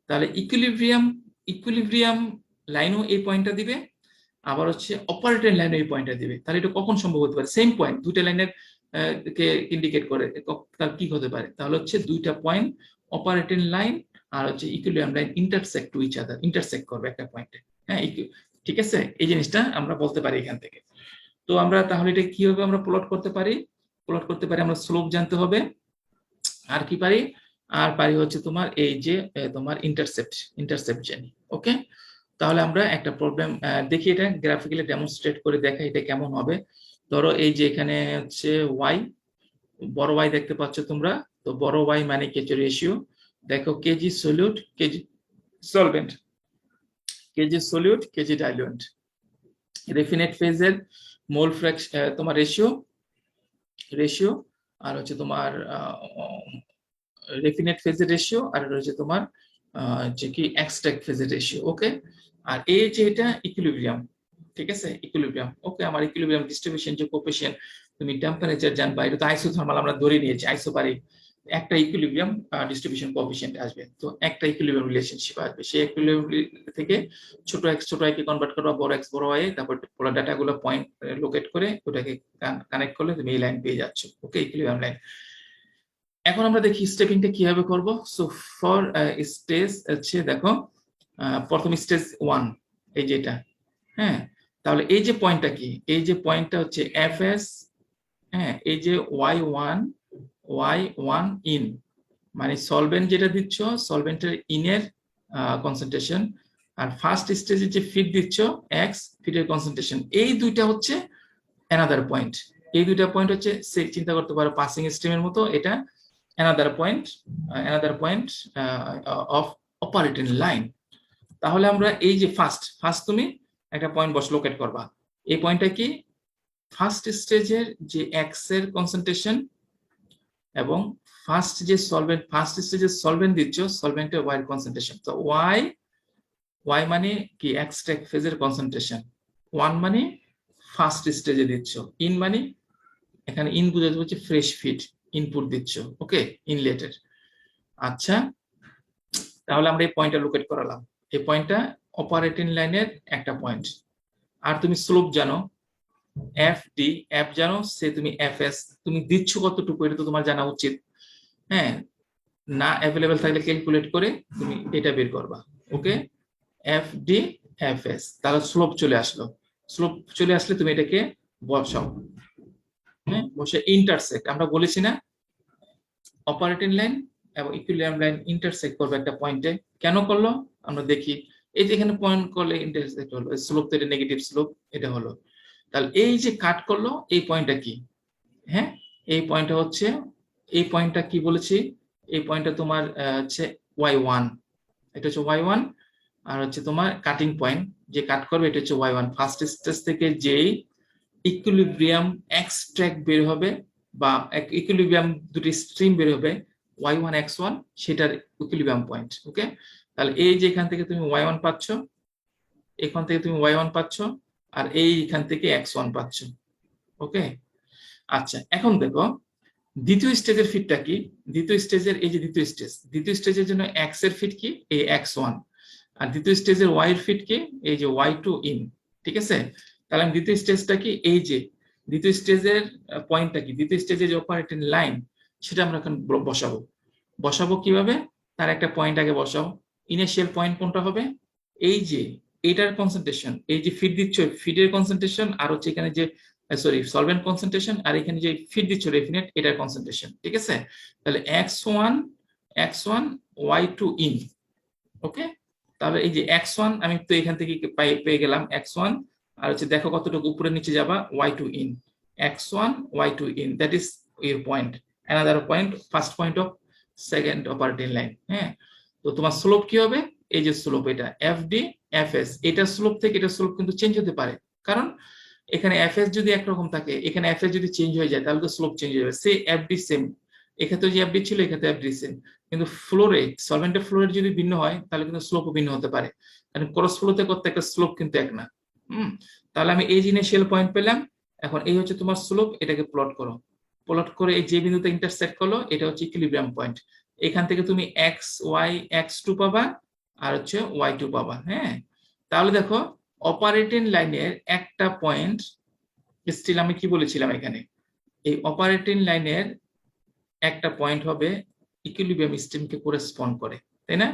[SPEAKER 1] তাহলে ইকুইলিব্রিয়াম লাইনও এই পয়েন্টটা দিবে, আবার হচ্ছে অপারেটিং লাইনও এই পয়েন্টটা দিবে। তাহলে এটা কখন সম্ভব হতে পারে? সেম পয়েন্ট দুইটা লাইনের কে ইন্ডিকেট করে, তার কি হতে পারে? তাহলে হচ্ছে দুইটা পয়েন্ট অপারেটিং লাইন আর হচ্ছে equilibrium line intersect to each other, intersect করবে একটা পয়েন্টে। হ্যাঁ, ঠিক আছে, এই জিনিসটা আমরা বলতে পারি এখান থেকে। তো আমরা তাহলে এটা কিভাবে আমরা প্লট করতে পারি? প্লট করতে পারি, আমরা স্লোপ জানতে হবে, আর কি পারি, আর পারি হচ্ছে তোমার এই যে তোমার ইন্টারসেপ্ট জানি। ওকে, তাহলে আমরা একটা প্রবলেম দেখি, এটা গ্রাফিক্যালি ডেমনস্ট্রেট করে দেখা এটা কেমন হবে। ধরো এই যে এখানে হচ্ছে ওয়াই, বড় ওয়াই দেখতে পাচ্ছ তোমরা, তো বড় ওয়াই মানে কি হচ্ছে রেশিও, দেখো kg solute kg solvent, kg solute kg diluent, raffinate ফেজের মোল ফ্র্যাকশন তোমার রেশিও, আর হচ্ছে তোমার রেফিনেট ফেজের রেশিও, আর হচ্ছে তোমার যে কি এক্সট্রাক্ট ফেজের রেশিও। ওকে, আর এই যে এটা ইকুইলিব্রিয়াম, ঠিক আছে, ইকুইলিব্রিয়াম। ওকে, আমার ইকুইলিব্রিয়াম ডিস্ট্রিবিউশন যে কোএফিসিয়েন্ট তুমি টেম্পারেচার জানবা, এটা তো আইসোথার্মাল আমরা ধরে নিয়েছি, আইসোবারিক, একটা ইকুইলিব্রিয়াম ডিস্ট্রিবিউশন কোএফিসিয়েন্ট আসবে, তো একটা ইকুইলিব্রিয়াম রিলেশনশিপ আসবে, সেই ইকুইলিব্রিয়াম থেকে ছোট x কে কনভার্ট করবা বড় x বড় y, তারপর পুরো ডাটাগুলো পয়েন্ট লোকেট করে ওটাকে কানেক্ট করলে তুমি এই লাইন পেয়ে যাচ্ছ। ওকে, ইকুইলিব্রিয়াম লাইন। এখন আমরা দেখি স্টেপিংটা কিভাবে করব। সো ফর স্টেজ হচ্ছে দেখো প্রথম স্টেজ 1 এই যেটা। হ্যাঁ, তাহলে এই যে পয়েন্টটা কি, এই যে পয়েন্টটা হচ্ছে fs, হ্যাঁ, এই যে y1 ইন মানে সলভেন্ট যেটা দিচ্ছ, সলভেন্টের ইনের কনসেন্ট্রেশন, আর ফার্স্ট স্টেজে যে ফিড দিচ্ছ x, ফিডের কনসেন্ট্রেশন, এই দুইটা হচ্ছে অ্যানাদার পয়েন্ট। এই দুইটা পয়েন্ট হচ্ছে চিন্তা করতে পারো পাসিং স্ট্রিমের মতো, এটা another point of operating line। তাহলে আমরা এই যে ফার্স্ট তুমি একটা পয়েন্ট লোকেট করবা, এই পয়েন্টটা কি ফার্স্ট স্টেজের যে এক্স এর কনসেন্ট্রেশন এবং ফার্স্ট স্টেজের সলভেন্ট দিচ্ছ, সলভেন্টের ওয়াই এর কনসেন্ট্রেশন। তো ওয়াই মানে কি এক্সট্রাক্ট ফেজের কনসেন্ট্রেশন, 1 মানে ফার্স্ট স্টেজে দিচ্ছ, ইন মানে এখানে ইন বুঝাতে হচ্ছে ফ্রেশ ফিড ইনপুট দিচ্ছ। ওকে, ইনলেটের। আচ্ছা, তাহলে আমরা এই পয়েন্টটা লোকেট করালাম, এই পয়েন্টটা অপারেটিং লাইনের একটা পয়েন্ট। আর তুমি স্লোপ জানো, এফ জানো, সে তুমি এফএস তুমি দিচ্ছ কতটুকু এটা তো তোমার জানা উচিত। হ্যাঁ, না অ্যাভেলেবেল থাকলে ক্যালকুলেট করে তুমি এটা বের করবা। ওকে, এফএস, তাহলে স্লোপ চলে আসলো, স্লোপ চলে আসলে তুমি এটাকে বসাও। হ্যাঁ, বসে ইন্টারসেক্ট, আমরা বলেছি না অপারেটিং লাইন এবং ইকুইলিব্রিয়াম লাইন ইন্টারসেক্ট করবে একটা পয়েন্টে, কেন করলো আমরা দেখি। এই যে এখানে পয়েন্ট করলে ইন্টারসেক্ট হলো, স্লোপ তো এটা নেগেটিভ স্লোপ এটা হলো, তাহলে এই যে কাট করলো এই পয়েন্টটা কি, হ্যাঁ, এই পয়েন্টটা হচ্ছে, এই পয়েন্টটা কি বলেছি, এই পয়েন্টটা তোমার হচ্ছে y1, এটা হচ্ছে y1, আর হচ্ছে তোমার কাটিং পয়েন্ট যে কাট করবে এটা হচ্ছে y1। ফার্স্ট স্টেজ থেকে যেই ইকুইলিব্রিয়াম এক্সট্রাক্ট বের হবে বা ইকুইলিব্রিয়াম দুটি স্ট্রিম বের হবে y1 x1, সেটার ইকুইলিব্রিয়াম পয়েন্ট। ওকে, তাহলে এই যে এখান থেকে তুমি y1 পাচ্ছ, এখান থেকে তুমি y1 পাচ্ছ, আর এইখান থেকে x1 পাচ্ছ। ওকে, আচ্ছা, এখন দেখো দ্বিতীয় স্টেজের ফিটটা কি, দ্বিতীয় স্টেজের এই যে দ্বিতীয় স্টেজের জন্য x এর ফিট কি, এই x1, আর দ্বিতীয় স্টেজের y এর ফিট কি, এই যে y2 ইন। ঠিক আছে, তাহলে দ্বিতীয় স্টেজটা কি, এই যে দ্বিতীয় স্টেজের পয়েন্টটা কি, দ্বিতীয় স্টেজের যে অপারেটিং লাইন সেটা আমরা এখন বসাবো। বসাবো কিভাবে? তার একটা পয়েন্ট আগে বসাও। ইনিশিয়াল পয়েন্ট কোনটা হবে? এই যে এটার কনসেন্ট্রেশন, এই যে ফিড দিচ্ছ ফিডের কনসেন্ট্রেশন, আর হচ্ছে এখানে যে সরি সলভেন্ট কনসেন্ট্রেশন, আর এখানে যে ফিড দিচ্ছ রেফিনেট এটার কনসেন্ট্রেশন, ঠিক আছে? তাহলে x1 y2 ইন, ওকে? তাহলে এই যে x1 আমি তো এখান থেকে পেয়ে গেলাম x1, আর হচ্ছে দেখো কতটুকু উপরে নিচে যাবা y2 in, x1 y2 in, that is your point, another point, first point of second operating line। হ্যাঁ, তো তোমার স্লোপ কি হবে? এই যে স্লোপ, এটা fd fs, এটা স্লোপ থেকে এটা স্লোপ কিন্তু চেঞ্জ হতে পারে, কারণ এখানে fs যদি একরকম থাকে, এখানে fs যদি চেঞ্জ হয়ে যায় তাহলে তো স্লোপ চেঞ্জ হয়ে যাবে। সে fd সেম, এক্ষেত্রে যে fd ছিল এক্ষেত্রে fd সেম, কিন্তু ফ্লো রেট, সলভেন্টের ফ্লো রেট যদি ভিন্ন হয় তাহলে কিন্তু স্লোপও ভিন্ন হতে পারে, কারণ ক্রস ফ্লোতে করতে একটা স্লোপ কিন্তু এক না। তাহলে আমি এই ইনিশিয়াল পয়েন্ট পেলাম, এখন এই হচ্ছে তোমার স্লোপ, এটাকে প্লট করো। প্লট করে এই যে বিন্দুতে ইন্টারসেক্ট করলো এটা হচ্ছে ইকুইলিব্রিয়াম পয়েন্ট। এখান থেকে তুমি x2 পাবা আর হচ্ছে y2 পাবা। হ্যাঁ, তাহলে দেখো অপারেটিং লাইনের একটা পয়েন্ট, স্টিল আমি কি বলেছিলাম এখানে, এই অপারেটিং লাইনের একটা পয়েন্ট হবে ইকুইলিব্রিয়াম স্ট্রিমকে করেসপন্ড করে, তাই না?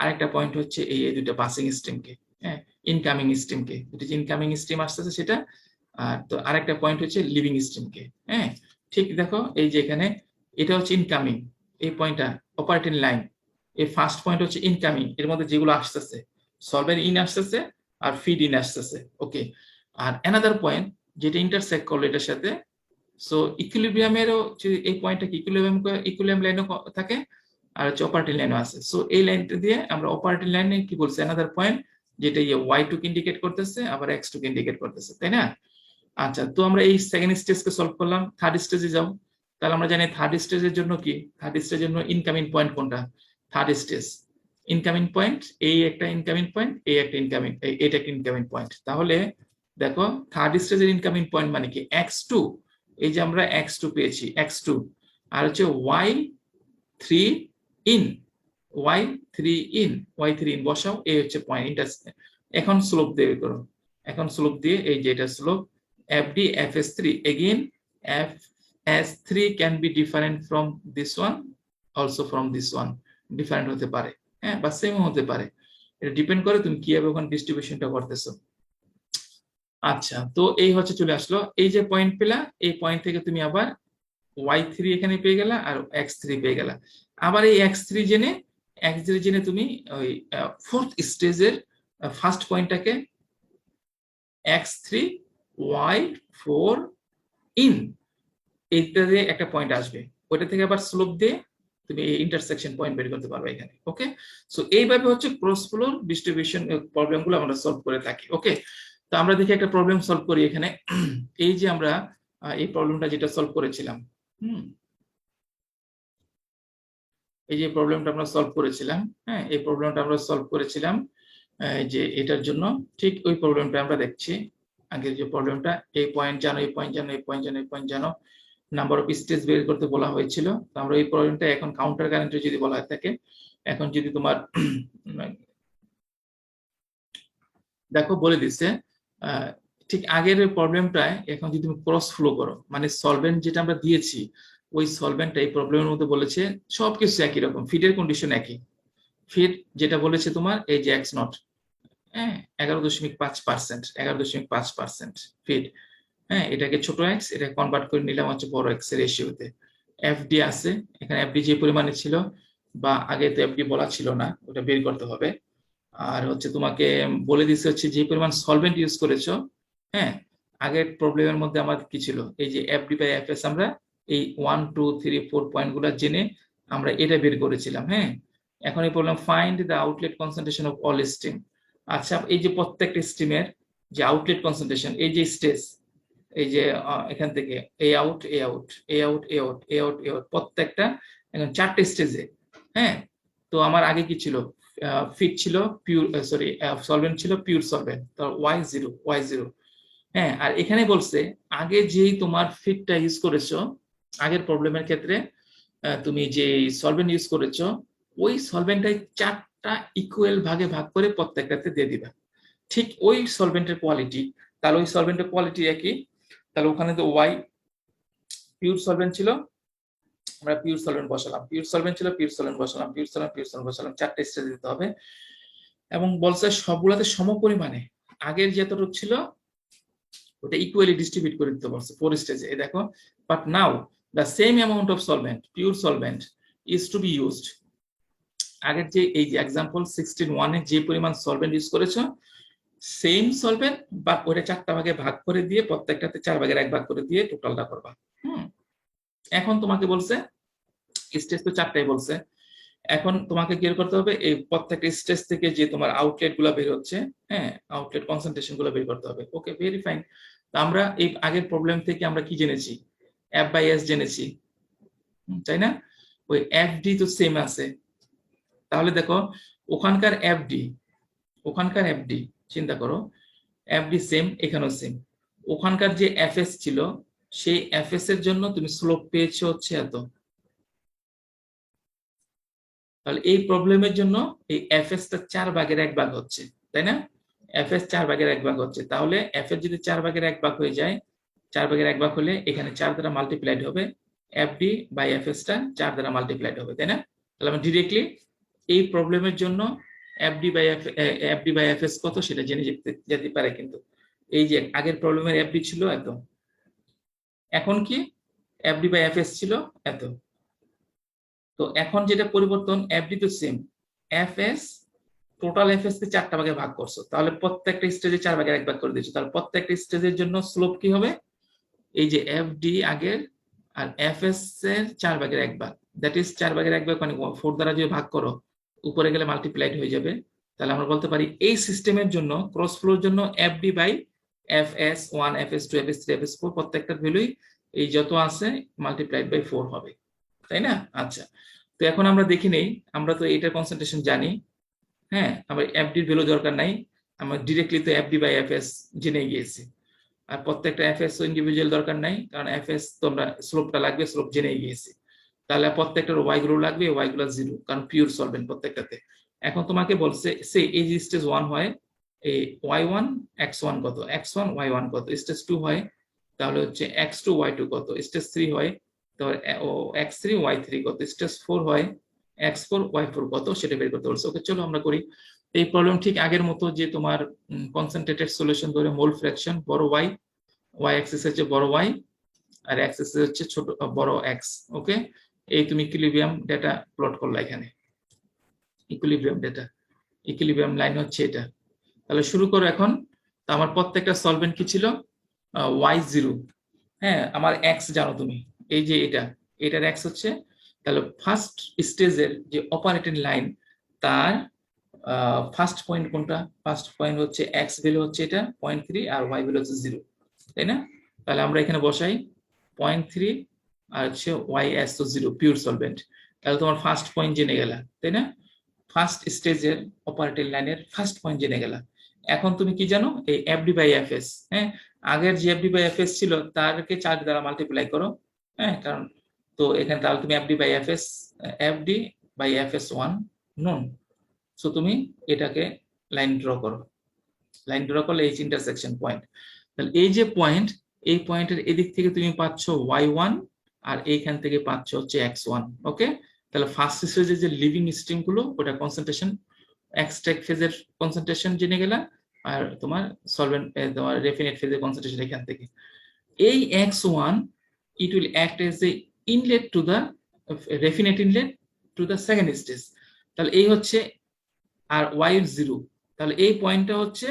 [SPEAKER 1] আরেকটা পয়েন্ট হচ্ছে এই দুটো পাসিং স্ট্রিমকে, হ্যাঁ, ইনকামিং স্ট্রিমকে, যেটা ইনকামিং স্ট্রিম আসতেছে সেটা, আর তো আরেকটা পয়েন্ট হচ্ছে লিভিং স্ট্রিমকে। হ্যাঁ, ঠিক দেখো এই যে এখানে এটা হচ্ছে ইনকামিং, এই পয়েন্টটা অপারেটিং লাইন, এই ফার্স্ট পয়েন্ট হচ্ছে ইনকামিং, এর মধ্যে যেগুলো আসতেছে সলভেন্ট ইন আসতেছে আর ফিড ইন আসতেছে, ওকে? আর অ্যানাদার পয়েন্ট যেটা ইন্টারসেক্ট করলো এটার সাথে, সো ইকুইলিব্রিয়ামেরও এই পয়েন্টটা কি ইকুইলিব্রিয়াম লাইনও থাকে আর হচ্ছে অপারেটিং লাইনও আছে। সো এই লাইনটা দিয়ে আমরা অপারেটিং লাইনে কি বলছি, অ্যানাদার পয়েন্ট যেটা y2 কে ইন্ডিকেট করতেছে আবার x2 কে ইন্ডিকেট করতেছে, তাই না? আচ্ছা, তো আমরা এই সেকেন্ড স্টেজকে সলভ করলাম, থার্ড স্টেজে যাও। তাহলে আমরা জানি থার্ড স্টেজের জন্য কি, থার্ড স্টেজের জন্য ইনকামিং পয়েন্ট কোনটা? থার্ড স্টেজ ইনকামিং পয়েন্ট, এই একটা ইনকামিং পয়েন্ট, এই একটা ইনকামিং, এটা একটা ইনকামিং পয়েন্ট। তাহলে দেখো থার্ড স্টেজের ইনকামিং পয়েন্ট মানে কি x2, এই যে আমরা x2 পেয়েছি, x2 আর হচ্ছে y3 in, y3 in, y3 in বসাও, এই হচ্ছে পয়েন্ট। এখন স্লোপ দিয়ে করো, এখন স্লোপ দিয়ে এই যে এটা slope fd fs3, again fs3 can be different from this one, also from this one, different হতে পারে, হ্যাঁ, বা সেম হতে পারে, এটা ডিপেন্ড করে তুমি কিভাবে ওখানে ডিস্ট্রিবিউশনটা করতেছো। আচ্ছা, তো এই হচ্ছে চলে আসলো, এই যে পয়েন্ট পেলা, এই পয়েন্ট থেকে তুমি আবার y3 এখানে পেয়ে গেলা আর x3 পেয়ে গেলা। আবার এই x3 জেনে তুমি ওই ফোর্থ স্টেজের ফার্স্ট পয়েন্টটাকে x3 y4 ইন, এইটা দিয়ে একটা পয়েন্ট আসবে, ওইটা থেকে আবার স্লোপ দিয়ে তুমি এই ইন্টারসেকশন পয়েন্ট বের করতে পারবে এখানে, ওকে? সো এইভাবে হচ্ছে ক্রস ফ্লোর ডিস্ট্রিবিউশন প্রবলেমগুলো আমরা সলভ করে থাকি, ওকে? তো আমরা দেখি একটা প্রবলেম সলভ করি এখানে। এই যে আমরা এই প্রবলেমটা যেটা সলভ করেছিলাম, এই যে প্রবলেমটা আমরা সলভ করেছিলাম, হ্যাঁ, এই প্রবলেমটা আমরা সলভ করেছিলাম যে এটার জন্য ঠিক ওই প্রবলেমটা আমরা দেখছি। আগের যে প্রবলেমটা, এই পয়েন্ট জানো, এই পয়েন্ট জানো, এই পয়েন্ট জানো, এই পয়েন্ট জানো, নাম্বার অফ স্টেজ বের করতে বলা হয়েছিল। তো আমরা এই প্রবলেমটা এখন কাউন্টার কারেন্টে যদি বলা হয় থাকে, এখন যদি তোমার দেখো বলে দিচ্ছে ঠিক আগের প্রবলেমটায় এখন যদি তুমি ক্রস ফ্লো করো, মানে সলভেন্ট যেটা আমরা দিয়েছি ওই সলভেন্টটা এই প্রবলেমের মধ্যে বলেছে সবকিছু একই রকম, ফিডের কন্ডিশন একই, ফিড যেটা বলেছে তোমার এই যে x নট, হ্যাঁ, 11.5%, 11.5% ফিড, হ্যাঁ, এটাকে ছোট এক্স, এটা কনভার্ট করে নিলাম হচ্ছে বড় এক্স এর রেশিওতে। এফডি আছে এখানে, এফডি যে পরিমাণে ছিল, বা আগে তো এফডি বলা ছিল না, ওটা বের করতে হবে। আর হচ্ছে তোমাকে বলে দিচ্ছে হচ্ছে যে পরিমাণ সলভেন্ট ইউজ করেছো, হ্যাঁ, আগের প্রবলেমের মধ্যে আমাদের কি ছিল, এই যে এফডি বাই এফএস, আমরা এই 1 2 3 4 পয়েন্টগুলো জেনে আমরা এটা বের করেছিলাম। হ্যাঁ, এখন এই problem find the outlet concentration of all stream. আচ্ছা, এই যে প্রত্যেকটা স্ট্রিমের যে আউটলেট কনসেন্ট্রেশন, এই যে স্টেজ, এই যে এখান থেকে এ আউট এ আউট এ আউট এ আউট এ আউট এ আউট, প্রত্যেকটা এখন 4টে স্টেজে। হ্যাঁ, তো আমার আগে কি ছিল, ফিট ছিল পিওর, সরি সলভেন্ট ছিল পিওর সলভেন্ট, তো y0, হ্যাঁ, আর এখানে বলছে আগে যেই তোমার ফিটটা ইউজ করেছো আগের প্রবলেমের ক্ষেত্রে, তুমি যে সলভেন্ট ইউজ করেছো ওই সলভেন্টটাই 4টা ইকুয়াল ভাগে ভাগ করে প্রত্যেকটাতে দিয়ে দিবা, ঠিক ওই সলভেন্টের কোয়ালিটি, তাহলে ওই সলভেন্টের কোয়ালিটি একই, তাহলে ওখানে তো y পিওর সলভেন্ট ছিল, আমরা পিওর সলভেন্ট বসালাম, পিওর সলভেন্ট ছিল, পিওর সলভেন্ট বসালাম, পিওর সলভেন্ট বসালাম, 4টা স্টেজ দিতে হবে এবং বলছে সবগুলাতে সমপরিমাণে আগের যতটুকু ছিল ওটা ইকুয়ালি ডিস্ট্রিবিউট করে দিতে বলছে 4 স্টেজে। এই দেখো, but now the same amount of solvent, pure solvent is to be used. আগের যে এই যে এক্সাম্পল 16(1) এ যে পরিমাণ সলভেন্ট ইউজ করেছো, সেম সলভেন্ট বা ওটা 4টা ভাগে ভাগ করে দিয়ে প্রত্যেকটাতে 4 ভাগের 1 ভাগ করে দিয়ে টোটালটা করবা। এখন তোমাকে বলছে স্টেজ তো 4টাই বলছে, এখন তোমাকে কি করতে হবে, এই প্রত্যেকটা স্টেজ থেকে যে তোমার আউটলেট গুলো বের হচ্ছে, হ্যাঁ আউটলেট কনসেন্ট্রেশন গুলো বের করতে হবে। ওকে, ভেরি ফাইন। তো আমরা এই আগের প্রবলেম থেকে আমরা কি জেনেছি, F/S জেনেছি, তাই না? ওই FD তো সেম আছে, তাহলে দেখো ওখানকার FD চিন্তা করো, FD সেম, এখানেও সেম। ওখানকার যে FS ছিল সেই FS এর জন্য তুমি স্লোপ পেয়েছো হচ্ছে এত, তাহলে এই প্রবলেমের জন্য এই FS টা 4 ভাগের 1 ভাগ হচ্ছে, তাই না? FS 4 ভাগের 1 ভাগ হচ্ছে, তাহলে FS যদি 4 ভাগের 1 ভাগ হয়ে যায়, 4 ভাগের 1 ভাগ হলে এখানে 4 দ্বারা মাল্টিপ্লাইড হবে, FD বাই FS টা 4 দ্বারা মাল্টিপ্লাইড হবে, তাই না? তাহলে আমরা ডিরেক্টলি এই প্রবলেমের জন্য FD বাই FS কত সেটা জেনে যেতে পারে। কিন্তু এই যে আগের প্রবলেমের FD ছিল এত, এখন কি FD বাই FS ছিল এত। তো এখন যেটা পরিবর্তন, FD তো সেম, FS টোটাল FS কে 4টা ভাগে ভাগ করছো, তাহলে প্রত্যেকটা স্টেজে 4 ভাগের 1 ভাগ করে দিয়েছো, তাহলে প্রত্যেকটা স্টেজের জন্য স্লোপ কি হবে, এই যে FD আগের আর FS এর 4 ভাগের 1 ভাগ, দ্যাট ইজ 4 ভাগের 1 ভাগ মানে 4 দ্বারা যদি ভাগ করো উপরে গেলে মাল্টিপ্লাইড হয়ে যাবে। তাহলে আমরা বলতে পারি এই সিস্টেমের জন্য ক্রস ফ্লোর জন্য FD by FS1, FS2, FS3, FS4 প্রত্যেকটার ভ্যালুই এই যত আছে মাল্টিপ্লাইড বাই 4 হবে, তাই না? আচ্ছা, তো এখন আমরা দেখি নেই, আমরা তো এটার কনসেন্ট্রেশন জানি, হ্যাঁ আমার FD এর ভ্যালু দরকার নাই, আমরা ডিরেক্টলি তো FD বাই FS জেনে গিয়েছি। আর প্রত্যেকটা FS ইন্ডিভিজুয়াল দরকার নাই, কারণ FS তো আমরা স্লোপটা লাগবে, স্লোপ জেনে গিয়েছি। তাহলে প্রত্যেকটার y গুলো লাগবে, y গুলো 0, কারণ পিওর সলভেন্ট প্রত্যেকটাতে। এখন তোমাকে বলছে সে এই যে স্টেজ 1 হয়, এই y1 x1 কত, x1 y1 কত, স্টেজ 2 হয় তাহলে হচ্ছে x2 y2 কত, স্টেজ 3 হয় তাহলে x3 y3 কত, স্টেজ 4 হয় x4 y4 কত, সেটা বের করতে বলছে। ওকে, চলো আমরা করি এই প্রবলেম ঠিক আগের মতো, যে তোমার কনসেন্ট্রেটেড সলিউশন ধরে মোল ফ্র্যাকশন বড় y, y অ্যাক্সিস হচ্ছে বড় y আর অ্যাক্সিস হচ্ছে ছোট বড় x। ওকে, এই তুমি ইকুইলিব্রিয়াম ডেটা প্লট করলা, এখানে ইকুইলিব্রিয়াম লাইন হচ্ছে এটা। তাহলে শুরু করো এখন। তো আমার প্রত্যেকটা সলভেন্ট কি ছিল, y0, হ্যাঁ আমার x জানো তুমি, এই যে এটার x হচ্ছে, তাহলে ফার্স্ট স্টেজের যে অপারেটিং লাইন তার ফার্স্ট পয়েন্ট কোনটা, ফার্স্ট পয়েন্ট হচ্ছে x ভ্যালু হচ্ছে এটা 0.3 আর y ভ্যালু হচ্ছে 0, তাই না? তাহলে আমরা এখানে বসাই 0.3 আর হচ্ছে YS তো 0, পিওর সলভেন্ট। তাহলে তোমার ফার্স্ট পয়েন্ট জেনে গেলা, তাই না? ফার্স্ট স্টেজের অপারেটিং লাইনের ফার্স্ট পয়েন্ট জেনে গেলা। এখন তুমি কি জানো, এই FD বাই FS, হ্যাঁ আগের যে FD বাই FS ছিল তারকে 4 দ্বারা মাল্টিপ্লাই করো, হ্যাঁ কারণ তো এখানে তাহলে তুমি FD by FS1 known, so তুমি এটাকে লাইন ড্র করো, লাইন ড্র করলে এই ইন্টারসেকশন পয়েন্ট, তাহলে এই যে পয়েন্ট, এই পয়েন্টের এদিক থেকে তুমি পাচ্ছ y1 আর এইখান থেকে পাচ্ছ হচ্ছে x1। ওকে, তাহলে ফার্স্ট স্টেজে যে লিভিং স্ট্রিম গুলো ওটা কনসেন্ট্রেশন, এক্সট্রাক্ট ফেজের কনসেন্ট্রেশন জেনে গেলা, আর তোমার সলভেন্ট তোমার রেফিনেট ফেজের কনসেন্ট্রেশন এখান থেকে। এই x1 it will act as a inlet to the refinate inlet to the second stage, তাহলে এই হচ্ছে আর y0, তাহলে এই পয়েন্টটা হচ্ছে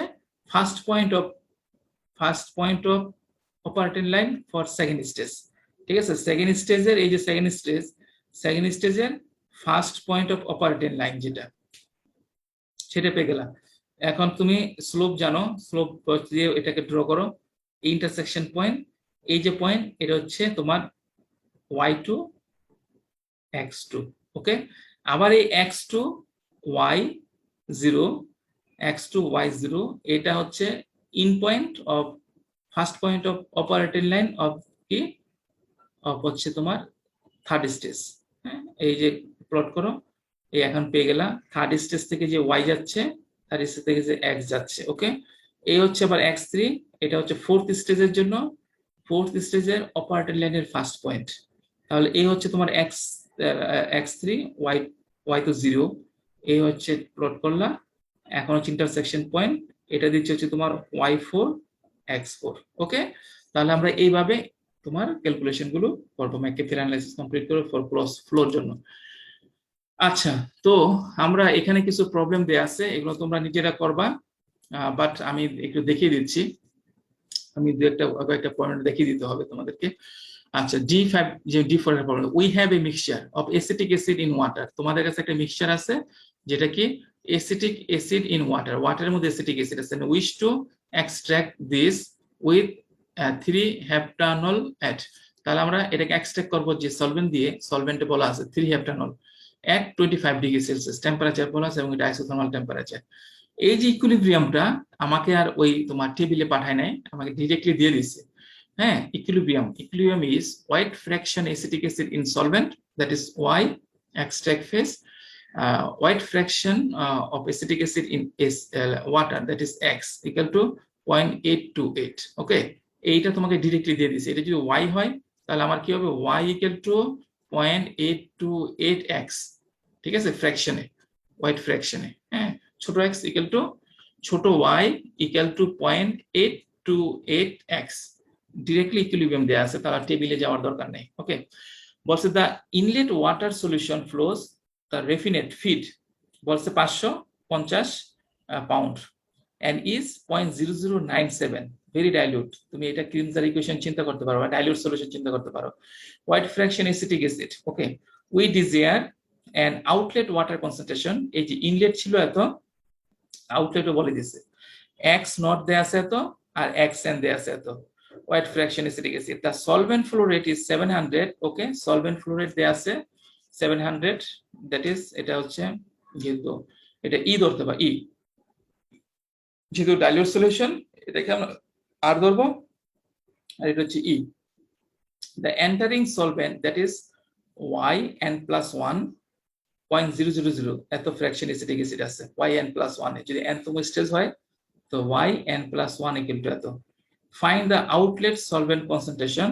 [SPEAKER 1] first point of operating line for second stage, ঠিক আছে? সেকেন্ড স্টেজের এই যে সেকেন্ড স্টেজের first point of operating line যেটা, সেটা পেয়ে গেলাম। এখন তুমি স্লোপ জানো, স্লোপ দিয়ে এটাকে ড্র করো, ইন্টারসেকশন পয়েন্ট, এই যে পয়েন্ট এটা হচ্ছে তোমার y2 x2। ওকে, আবার এই x2 y0 এটা হচ্ছে in point of first point of operating line of কি, অফ হচ্ছে তোমার থার্ড স্টেজ। হ্যাঁ এই যে প্লট করো, এই এখন পেয়ে গেলা থার্ড স্টেজ থেকে যে y যাচ্ছে, থার্ড স্টেজ থেকে যে x যাচ্ছে। ওকে, এই হচ্ছে আবার x3, এটা হচ্ছে ফোর্থ স্টেজের জন্য, ফোর্থ স্টেজের অপারেটিং লাইনের ফার্স্ট পয়েন্ট, তাহলে এ হচ্ছে তোমার x3, y তো 0, এ হচ্ছে প্লট করলা, এখন হচ্ছে ইন্টারসেকশন পয়েন্ট, এটা দিচ্ছে হচ্ছে তোমার y4 x4। ওকে, তাহলে আমরা এইভাবে তোমার ক্যালকুলেশন গুলো করবো ম্যাককেফি অ্যানালাইসিস কমপ্লিট করে ফর ক্রস ফ্লোর জন্য। আচ্ছা, তো আমরা এখানে কিছু প্রবলেম দেয়া আছে, এগুলো তোমরা নিজেরা করবা, বাট আমি একটু দেখিয়ে দিচ্ছি, আমি কয়েকটা পয়েন্ট দেখিয়ে দিতে হবে তোমাদেরকে। আচ্ছা, D5 যে D4 এর problem, we have a mixture of acetic acid in water. তোমাদের কাছে একটা মিক্সচার আছে যেটা কি অ্যাসিটিক অ্যাসিড ইন ওয়াটার, ওয়াটারের মধ্যে অ্যাসিটিক অ্যাসিড আছে, wish to extract this with 3 হেপ্টানল এট। তাহলে আমরা এটাকে এক্সট্রাক্ট করব যে সলভেন্ট দিয়ে, সলভেন্টে বলা আছে 3 হেপ্টানল at 25 ডিগ্রি সেলসিয়াস টেম্পারেচার বলা আছে, এবং এটা আইসোথার্মাল টেম্পারেচার। এই যে ইকুইলিব্রিয়ামটা আমাকে আর ওই তোমার টেবিলে পাঠায় নাই, আমাকে ডিরেক্টলি দিয়ে দিছে। হ্যাঁ, equilibrium is white fraction acetic acid in solvent, that is Y, extract phase, white fraction of acetic acid in water, that is X, equal to 0.828। ওকে, এইটা তোমাকে ডিরেক্টলি দিয়ে দিছে। এটা যদি Y হয় তাহলে আমার কি হবে, Y equal to 0.828x, ঠিক আছে, ফ্র্যাকশনে, হোয়াইট ফ্র্যাকশনে। হ্যাঁ, ছোট x equal to ছোট y equal to 0.828x, directly equilibrium দেয়া আছে, তারা টেবিলে যাওয়ার দরকার নেই। ওকে, বলছে the inlet water solution flows the raffinate feed, বলছে 550 pound and is 0.0097, very dilute। তুমি এটা ক্রিমজার ইকুয়েশন চিন্তা করতে পারো, ডাইলিউট সলিউশন চিন্তা করতে পারো। Weight fraction acetic acid. Okay, we desire and outlet water concentration, এই যে ইনলেট ছিল এত, আউটলেটও বলে দিছে, x নট দেয়া আছে এত আর xn দেয়া আছে এত। White fraction acetic acid, the solvent flow rate is 700। Okay, solvent flow rate দেয়া আছে 700, দ্যাট ইজ, এটা হচ্ছে যেহেতু এটা ই ধরতে পারি, ই যেহেতু ডাইলিউট সলিউশন, এটাকে আমরা আর ধরবো, আর এটা হচ্ছে ই। The entering solvent, that is yn plus 1 0.000, এত ফ্র্যাকশন অ্যাসিটিক অ্যাসিড আছে yn প্লাস 1, যদি nতম স্টেজ হয় তো yn প্লাস 1 ইকুয়াল টু এত। Find the outlet solvent concentration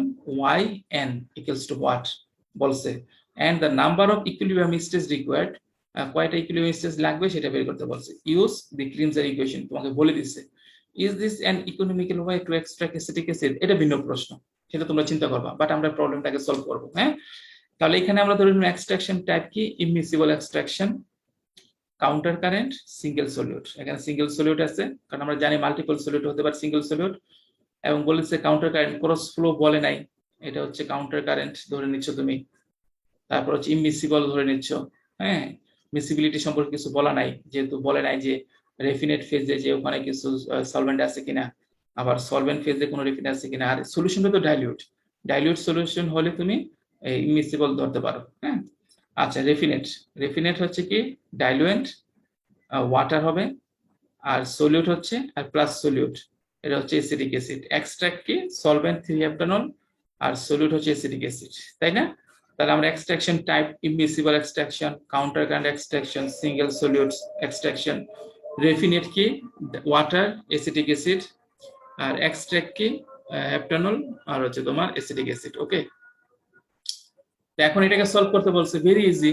[SPEAKER 1] yn equals to what বলছে, and the number of equilibrium stage required, কয়টা equilibrium stage লাগবে সেটা বের করতে বলছে। ইউজ দি ক্রিমজার ইকুয়েশন, তোমাকে বলে দিচ্ছে। Is this an economical way to extract acetic acid, এটা ভিন্ন প্রশ্ন, সেটা তোমরা চিন্তা করবা, বাট আমরা প্রবলেমটাকে সলভ করব। হ্যাঁ, তাহলে এখানে আমরা ধরে নিলাম এক্সট্রাকশন টাইপ কি, immiscible extraction, counter current, single solute. এখানে সিঙ্গেল সলিউট আছে কারণ আমরা জানি মাল্টিপল সলিউট হতে পারে সিঙ্গেল সলিউট, এবং বলেছে কাউন্টার কারেন্ট, ক্রস ফ্লো বলে নাই, এটা হচ্ছে কাউন্টার কারেন্ট ধরে নিচ্ছ তুমি। তারপর হচ্ছে ইমমিসিবল ধরে নিচ্ছ। হ্যাঁ, মিসিবিলিটি সম্পর্কে কিছু বলা নাই, যেহেতু বলে নাই যে রেফিনেট ফেজে যে ওখানে কিছু সলভেন্ট আছে কিনা, আবার সলভেন্ট ফেজে কোনো রেফিনেট আছে কিনা, আর সলিউশনটা তো ডাইলিউট সলিউশন হলে তুমি ইমমিসিবল ধরতে পারো। হ্যাঁ, আচ্ছা, রেফিনেট হচ্ছে কি ডাইলুয়েন্ট, ওয়াটার হবে, আর সলিউট হচ্ছে আর প্লাস সলিউট, এটা হচ্ছে অ্যাসিটিক অ্যাসিড। এক্সট্রাক্ট কি সলভেন্ট 3 হেপ্টানল, আর সলিউট হচ্ছে অ্যাসিটিক অ্যাসিড, তাই না? তাহলে আমরা extraction type immiscible extraction, counter current extraction, single solute extraction. Raffinate কি ওয়াটার অ্যাসিটিক অ্যাসিড, আর এক্সট্রাক্ট কি হেপ্টানল, আর হচ্ছে তোমার অ্যাসিটিক অ্যাসিড। ওকে, এখন এটাকে সলভ করতে বলছে, ভেরি ইজি।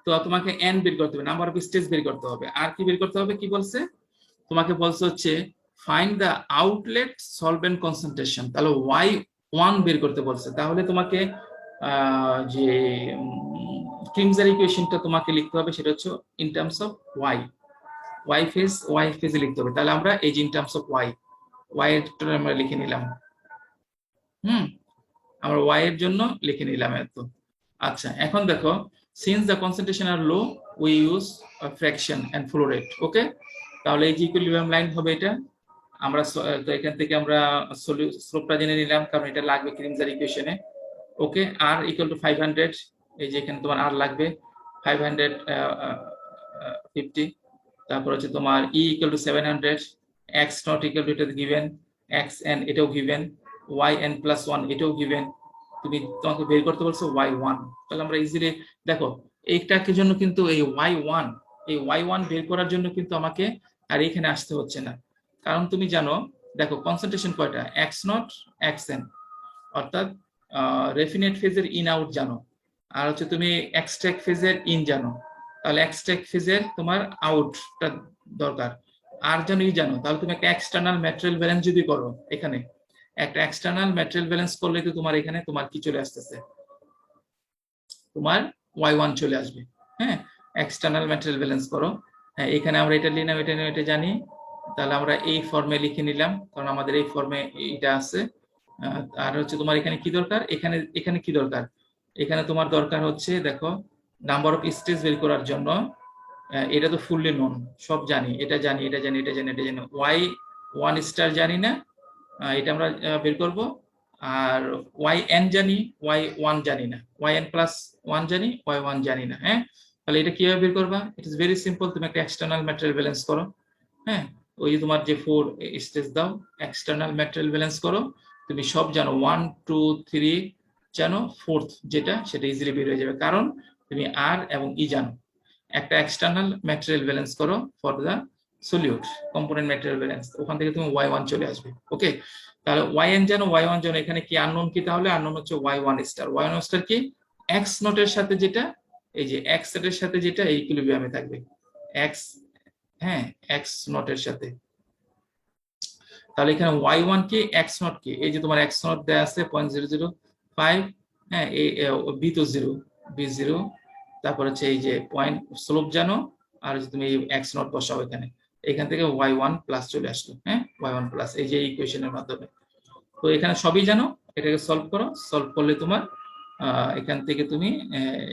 [SPEAKER 1] তো তোমাকে n বের করতে হবে, নাম্বার অফ স্টেজ বের করতে হবে, আর কি বের করতে হবে, কি বলছে তোমাকে, বলছে হচ্ছে find the outlet solvent concentration. তাহলে y1 বের করতে বলছে, তাহলে তোমাকে যে ক্রিমজার ইকুয়েশনটা তোমাকে লিখতে হবে, সেটা হচ্ছে ইন টার্মস অফ y ফেজে লিখতে হবে। তাহলে আমরা এই যে ইন টার্মস অফ y এর আমরা লিখে নিলাম, আমরা y এর জন্য লিখে নিলাম এত। আচ্ছা, এখন দেখো, since the concentration are low we use fraction and flow rate. Okay, তাহলে এই যে ইকুইলিব্রিয়াম লাইন হবে এটা, আমরা তো এখান থেকে আমরা স্লোপটা জেনে নিলাম, কারণ এটা লাগবে ক্রিমজার ইকুয়েশনে। ওকে, r ইকুয়াল টু 500, এই যে এখানে তোমার r লাগবে 550, তারপর হচ্ছে তোমার e equal to 700, x not equal to এটা গিভেন, xn এটাও গিভেন, yn প্লাস 1 এটাও গিভেন, তোমাকে বের করতে বলছো y1। তাহলে আমরা ইজিলি দেখো, এইটার জন্য কিন্তু এই y1 বের করার জন্য কিন্তু আমাকে আর এখানে আসতে হচ্ছে না, কারণ তুমি জানো, দেখো কনসেন্ট্রেশন কয়টা, x নট xn, অর্থাৎ রেফিনেট ফেজের ইন আউট জানো, আর হচ্ছে তুমি এক্সট্রাক্ট ফেজের ইন জানো, তাহলে এক্সট্রাক্ট ফেজের তোমার আউটটা দরকার, আর যেন ই জানো, তাহলে তুমি একটা এক্সটার্নাল ম্যাটেরিয়াল ব্যালেন্স যদি করো, এখানে একটা এক্সটার্নাল ম্যাটেরিয়াল ব্যালেন্স করলে তো তোমার এখানে তোমার কি চলে আসতেছে, তোমার y1 চলে আসবে। হ্যাঁ, এক্সটার্নাল ম্যাটেরিয়াল ব্যালেন্স করো। হ্যাঁ, এখানে আমরা এটা নিলাম, এটা নিয়ে এটা জানি, তাহলে আমরা এই ফর্মে লিখে নিলাম, কারণ আমাদের এই ফর্মে এটা আছে। আর হচ্ছে তোমার এখানে কি দরকার, এখানে এখানে কি দরকার, এখানে তোমার দরকার হচ্ছে দেখো নাম্বার অফ স্টেজ বের করার জন্য, এটা তো ফুললি নোন, সব জানি, এটা জানি, এটা জানি, এটা জানি, এটা জানি, y1 স্টার জানি না, এটা আমরা বের করব। আর yn জানি, y1 জানি না, yn প্লাস 1 জানি, y1 জানি না। হ্যাঁ, তাহলে এটা কিভাবে বের করবা, ইট ইজ ভেরি সিম্পল, তুমি একটা এক্সটার্নাল ম্যাটেরিয়াল ব্যালেন্স করো। হ্যাঁ, ওই যে তোমার যে 4 স্টেজ দাও, এক্সটার্নাল ম্যাটেরিয়াল ব্যালেন্স করো, তুমি সব জানো 1 2 3 জানো, ফোর্থ যেটা সেটা ইজিলি বের হয়ে যাবে, কারণ তুমি আর এবং ই জানো। একটা এক্সটার্নাল ম্যাটেরিয়াল ব্যালেন্স করো for the solute component material balance, ওখান থেকে তুমি y1 চলে আসবে। ওকে, তাহলে yn জানো, y1 জানো, এখানে কি আননোন কি, তাহলে আননোন হচ্ছে y1 স্টার। y1 স্টার কি, x নটের সাথে যেটা, এই যে x এর সাথে যেটা এই ইকুইলিব্রিয়ামে থাকবে, x, হ্যাঁ, x নটের সাথে। তাহলে এখানে y1 কি, x নট কি, এই যে তোমার x নট দেয়া আছে 0.005, হ্যাঁ, এই b তো 0, b0, তারপর হচ্ছে এই যে পয়েন্ট স্লোপ জানো, আর হচ্ছে তুমি এই x নট বসাও এখানে, এখান থেকে y1 প্লাস চলে আসলো। হ্যাঁ, y1 প্লাস এই যে ইকুয়েশনের মাধ্যমে। তো এখানে সবই জানো, এটাকে সলভ করো, সলভ করলে তোমার এখান থেকে তুমি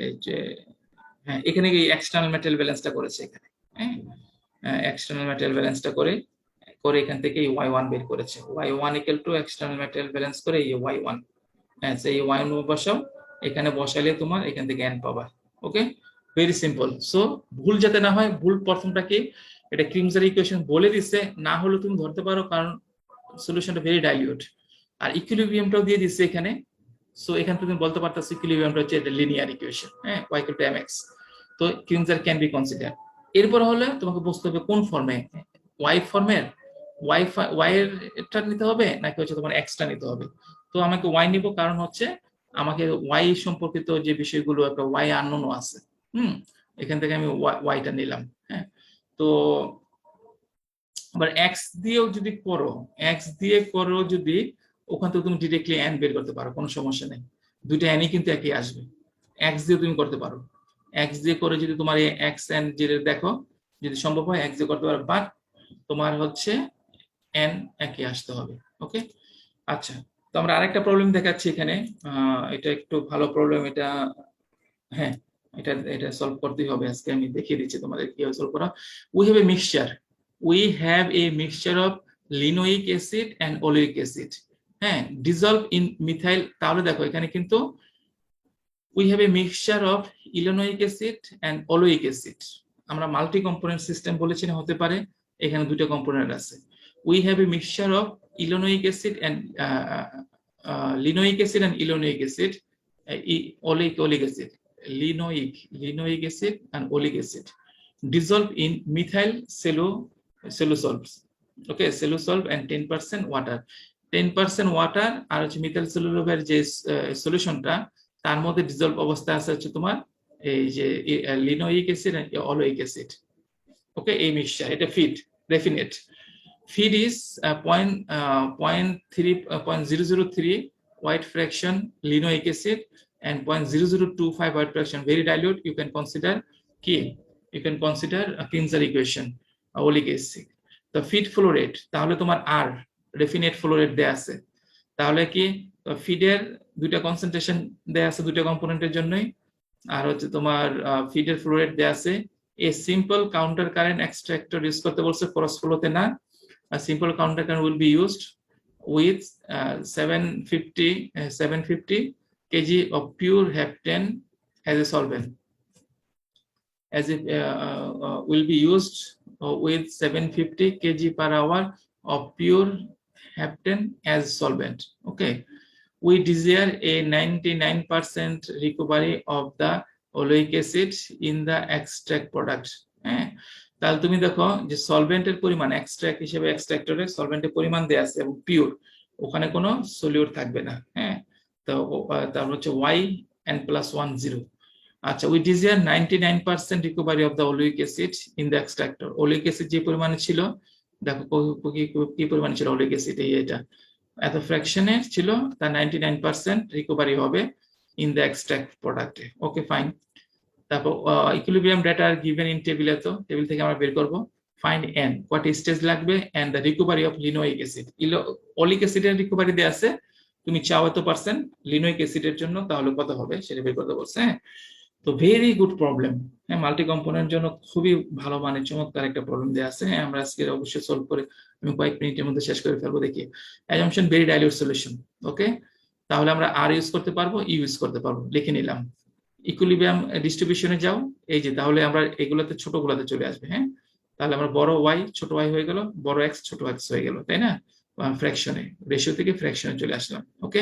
[SPEAKER 1] এই যে, হ্যাঁ, এখানে এই এক্সটার্নাল ম্যাটেরিয়াল ব্যালেন্সটা করেছে এখানে। হ্যাঁ, এক্সটার্নাল ম্যাটেরিয়াল ব্যালেন্সটা করে করে এখান থেকে এই y1 বের করেছে, y1 equal to external material balance করে এই y1। হ্যাঁ, সেই y1 বসাও, এখানে বসাইলে তোমার এখান থেকে n পাবা। ওকে, ভেরি সিম্পল। সো ভুল যাতে না হয়, ভুল প্রথমটা কি, এটা ক্রিমজার ইকুয়েশন বলে দিছে, না হলে তুমি ধরতে পারো, কারণ সলিউশনটা ভেরি ডাইলিউট, আর ইকুইলিব্রিয়ামটাও দিয়ে দিচ্ছে এখানে। সো এখান থেকে তুমি বলতে পারতেছো ইকুইলিব্রিয়ামটা হচ্ছে এটা লিনিয়ার ইকুয়েশন। হ্যাঁ, y ইকুয়াল টু mx, তো ক্রিমজার ক্যান বি কনসিডার। এরপর হলে তোমাকে বুঝতে হবে কোন ফর্মে, y ফর্মের y এর এটা নিতে হবে নাকি হচ্ছে তোমার x টা নিতে হবে। তো আমাকে y নিব, কারণ হচ্ছে আমাকে y সম্পর্কিত যে বিষয়গুলো, একটা y আননোন আছে, এখান থেকে আমি y টা নিলাম। হ্যাঁ, তো আবার x দিয়েও যদি করো, x দিয়ে করো যদি, ওখান থেকে তুমি ডিরেক্টলি n বের করতে পারো, কোনো সমস্যা নেই, দুইটা nই কিন্তু একই আসবে, x দিয়ে তুমি করতে পারো। x দিয়ে করে যদি তোমার এই x n যেটা দেখো, যদি সম্ভব হয় x দিয়ে করতে পারো, বাট তোমার হচ্ছে n একই আসতে হবে। ওকে, আচ্ছা, তো আমরা আরেকটা প্রবলেম দেখাচ্ছি এখানে, এটা একটু ভালো প্রবলেম এটা। হ্যাঁ, এটা এটা সলভ করতেই হবে আজকে, আমি দেখিয়ে দিচ্ছি তোমাদের কিভাবে সলভ করা। We have a mixture of linoleic acid and oleic acid, হ্যাঁ, ডিসলভ ইন মিথাইল। তাহলে দেখো এখানে কিন্তু we have a mixture of linoleic acid and oleic acid, আমরা মাল্টি কম্পোনেন্ট সিস্টেম বলেছি না, হতে পারে এখানে দুটো কম্পোনেন্ট আছে। We have a mixture of linoleic acid and linoleic acid and linoleic acid, oleic acid, linoic acid and oleic acid dissolve in methyl cellosolves. Okay, cellosolve and 10% water, 10% water আর হচ্ছে methyl সেলুলোজের যে সলিউশনটা, তার মধ্যে dissolve অবস্থা আছে হচ্ছে তোমার এই যে লিনোইক অ্যাসিড এন্ড ওলেইক অ্যাসিড। ওকে, এই মিক্সচার, এটা feed রেফিনেট, feed is 0.003 white fraction linoic acid and 0.0025 white fraction very dilute. You can consider a Kinzer equation, oleic acid. The feed flow rate, তাহলে তোমার r refinate flow rate দেয়া আছে, তাহলে কি ফিডের দুইটা concentration দেয়া আছে দুইটা কম্পোনেন্টের জন্যই, আর হচ্ছে তোমার ফিডের ফ্লো রেট দেয়া আছে। A simple counter current extractor use করতে বলছে, ক্রস ফ্লোতে না। A simple counter current will be used with 750 kg of pure heptane as a solvent, as it will be used with 750 kg per hour of pure heptane as solvent. Okay, we desire a 99% recovery of the oleic acid in the extract product. তাহলে তুমি দেখো যে সলভেন্টের পরিমাণ, extract হিসেবে এক্সট্রাক্টরে সলভেন্টের পরিমাণ দেয়া আছে এবং পিওর, ওখানে কোনো সলিউট থাকবে না। হ্যাঁ, তো তো তারপর হচ্ছে yn plus 1 0। আচ্ছা, we desire 99% recovery of the oleic acid in the extractor। oleic acid যে পরিমাণে ছিল, দেখো কি পরিমাণে ছিল oleic acid, এটা এত ফ্র্যাকশনে ছিল, তার 99% রিকভারি হবে ইন দ্য এক্সট্রাক্ট প্রোডাক্টে। Okay fine. তারপর equilibrium data are given in টেবিলে, তো টেবিল থেকে আমরা বের করব ফাইন্ড n কয়টা স্টেজ লাগবে and the recovery of linoleic acid. Oleic অ্যাসিডের রিকভারি দেয়া আছে, তুমি চাও এত পার্সেন্ট লিনোইক অ্যাসিডের জন্য, তাহলে কত হবে সেটা বের করতে বলছে। হ্যাঁ, তো ভেরি গুড প্রবলেম। হ্যাঁ, মাল্টি কম্পোনেন্ট জন্য খুবই ভালো মানের চমৎকার একটা প্রবলেম দেয়া আছে। হ্যাঁ, আমরা আজকে অবশ্যই সলভ করে আমি কয়েক মিনিটের মধ্যে শেষ করে ফেলবো। দেখি অ্যাজাম্পশন ভেরি ডাইলিউট সলিউশন। ওকে, তাহলে আমরা আর ইউজ করতে পারবো, ইউজ করতে পারবো, লিখে নিলাম। ইকুইলিব্রিয়াম ডিস্ট্রিবিউশনে যাও, এই যে তাহলে আমরা এগুলোতে ছোটগুলোতে চলে আসবে। হ্যাঁ, তাহলে আমরা বড় y ছোট y হয়ে গেল, বড় x ছোট x হয়ে গেল, তাই না? ফ্র্যাকশনে, রেশিও থেকে ফ্র্যাকশনে চলে আসলাম। ওকে,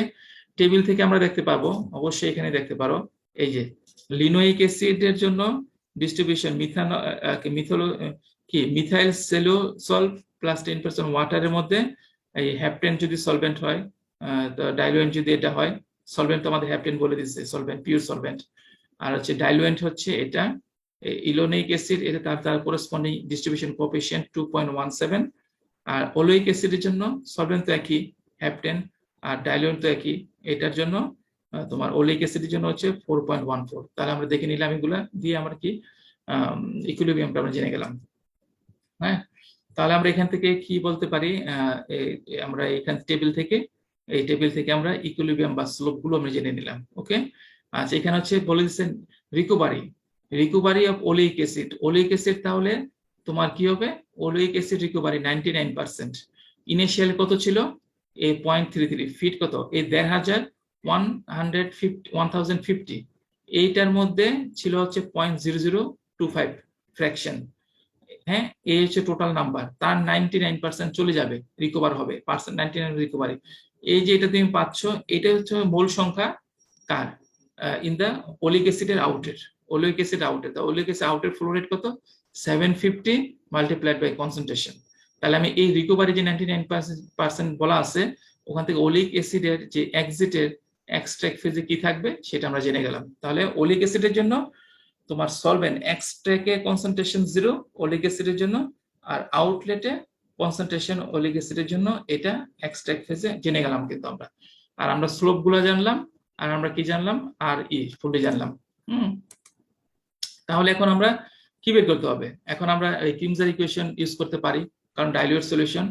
[SPEAKER 1] টেবিল থেকে আমরা দেখতে পারবো, অবশ্যই এখানে দেখতে পারো, এই যে লিনোইক অ্যাসিডের জন্য ডিস্ট্রিবিউশন মিথাইল সেলুলোল প্লাস 10% ওয়াটারের মধ্যে, এই হ্যাপটেন যদি সলভেন্ট হয়, ডাইলুয়েন্ট যদি এটা হয়, সলভেন্ট তো আমাদের হ্যাপটেন বলে দিচ্ছে, সলভেন্ট পিওর সলভেন্ট, আর হচ্ছে ডাইলুয়েন্ট হচ্ছে এটা ইলোনিক অ্যাসিড, এটা তার করেসপন্ডিং ডিস্ট্রিবিউশন কোএফিশিয়েন্ট 2.17। আর ওলোইক অ্যাসিডের জন্য সলভেন্ট তো একই, হ্যাপটেন, আর ডাইলুয়েন্ট তো একই, এটার জন্য তোমার ওলিক অ্যাসিডের জন্য হচ্ছে 4.14। তাহলে আমরা দেখে নিলাম, এগুলা দিয়ে আমরা কি ইকুইলিব্রিয়ামটা আমরা জেনে গেলাম। হ্যাঁ, তাহলে আমরা এখান থেকে কি বলতে পারি, আমরা এখান টেবিল থেকে, এই টেবিল থেকে আমরা ইকুইলিব্রিয়াম বা স্লোপ গুলো আমরা জেনে নিলাম। ওকে, আচ্ছা, এখানে হচ্ছে বলে দিচ্ছেন recovery of oleic acid. Oleic acid তাহলে তোমার কি হবে, ওলিক অ্যাসিড রিকভারি 99%। ইনিশিয়াল কত ছিল, এ 0.33 ফিট, কত এই 1050 এইটার মধ্যে ছিল হচ্ছে 0.0025 ফ্র্যাকশন। হ্যাঁ, এই হচ্ছে টোটাল নাম্বার, তার 99% চলে যাবে, রিকভার হবে, 99 রিকভারি। এই যে এটা তুমি পাচ্ছ, এটা হচ্ছে মোল সংখ্যা কার, ইন দা ওলিক অ্যাসিডের আউটের, ওলিক অ্যাসিড আউটের, দা ওলিক অ্যাসিড আউটের ফ্লো রেট কত, 750 মাল্টিপ্লাইড বাই কনসেন্ট্রেশন। তাহলে আমি এই রিকভারি যে 99% বলা আছে, ওখান থেকে ওলিক অ্যাসিডের যে এক্সিটের এক্সট্রাক্ট ফেজে কি থাকবে সেটা আমরা জেনে গেলাম। তাহলে ওলিক অ্যাসিডের জন্য তোমার সলভেন্ট এক্সট্রাক্টে কনসেন্ট্রেশন 0 ওলিক অ্যাসিডের জন্য, আর আউটলেটে কনসেন্ট্রেশন ওলিক অ্যাসিডের জন্য, এটা এক্সট্রাক্ট ফেজে জেনে গেলাম কিন্তু আমরা। আর আমরা স্লোপ গুলো জানলাম, আর আমরা কি জানলাম, আর ফুললি জানলাম। তাহলে এখন আমরা কি বের করতে হবে, এখন আমরা এই কিমজার ইকুয়েশন ইউজ করতে পারি, কারণ ডাইলিউট সলিউশন।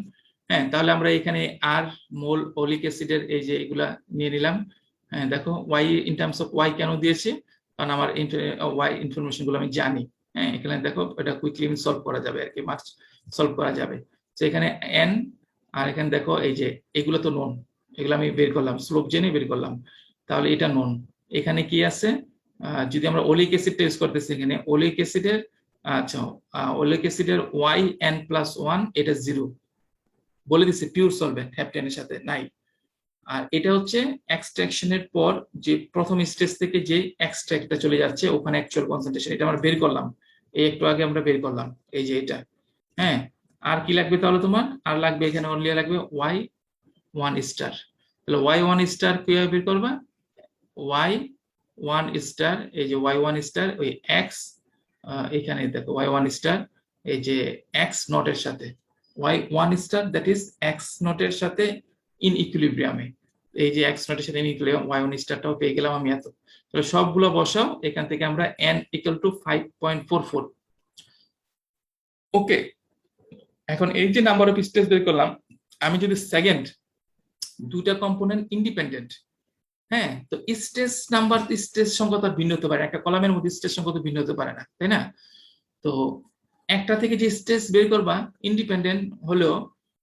[SPEAKER 1] হ্যাঁ, তাহলে আমরা এখানে আর মোল ওলিক অ্যাসিডের এই যে এগুলা নিয়ে নিলাম। হ্যাঁ, দেখো y in terms of y কেন দিয়েছি, কারণ আমার y ইনফরমেশন গুলো আমি জানি। হ্যাঁ, এখানে দেখো এটা কুইকলি সলভ করা যাবে আর কি, মার্চ সলভ করা যাবে। তো এখানে n, আর এখানে দেখো এই যে এগুলো তো নোন, এগুলো আমি বের করলাম, স্লোপ জেনে বের করলাম, তাহলে এটা নোন। এখানে কি আছে, যদি আমরা ওলিক অ্যাসিডটা ইউজ করতেছি, এখানে ওলিক অ্যাসিডের, আচ্ছা ওলিক অ্যাসিডের yn+1 এটা 0 বলে দিচ্ছে, পিওর সলভেন্ট, হ্যাপটেনের সাথে নাই। আর এটা হচ্ছে এক্সট্রাকশনের পর যে প্রথম স্টেজ থেকে যে এক্সট্রাক্টটা চলে যাচ্ছে, ওখানে অ্যাকচুয়াল কনসেন্ট্রেশন, এটা আমরা বের করলাম, এই একটু আগে আমরা বের করলাম, এই যে এটা। হ্যাঁ, আর কি লাগবে তাহলে তোমার, আর লাগবে এখানে অনলি লাগবে y1 স্টার। তাহলে y1 স্টার কিভাবে বের করবা, y1 স্টার, এই যে y1 স্টার ওই x, এখানে দেখো y1 স্টার এই যে x নটের সাথে, y1 star that is x নটের সাথে ইন ইকুইলিব্রিয়ামে, এই যে x নটের সাথে ইন ইকুইলিব্রিয়াম, y1 স্টারটাও পেয়ে গেলাম আমি এত। তাহলে সবগুলো বসাও, এখান থেকে আমরা n = 5.44। ওকে, এখন এই যে নাম্বার অফ স্টেজ বের করলাম, আমি যদি সেকেন্ড দুটা কম্পোনেন্ট ইন্ডিপেন্ডেন্ট, হ্যাঁ, তো স্টেজ নাম্বার, স্টেজ সংখ্যা তো ভিন্ন হতে পারে, একটা কলামের মধ্যে স্টেজ সংখ্যা তো ভিন্ন হতে পারে না, তাই না? তো একটা থেকে যে স্টেজ বের করবা ইন্ডিপেন্ডেন্ট হলেও,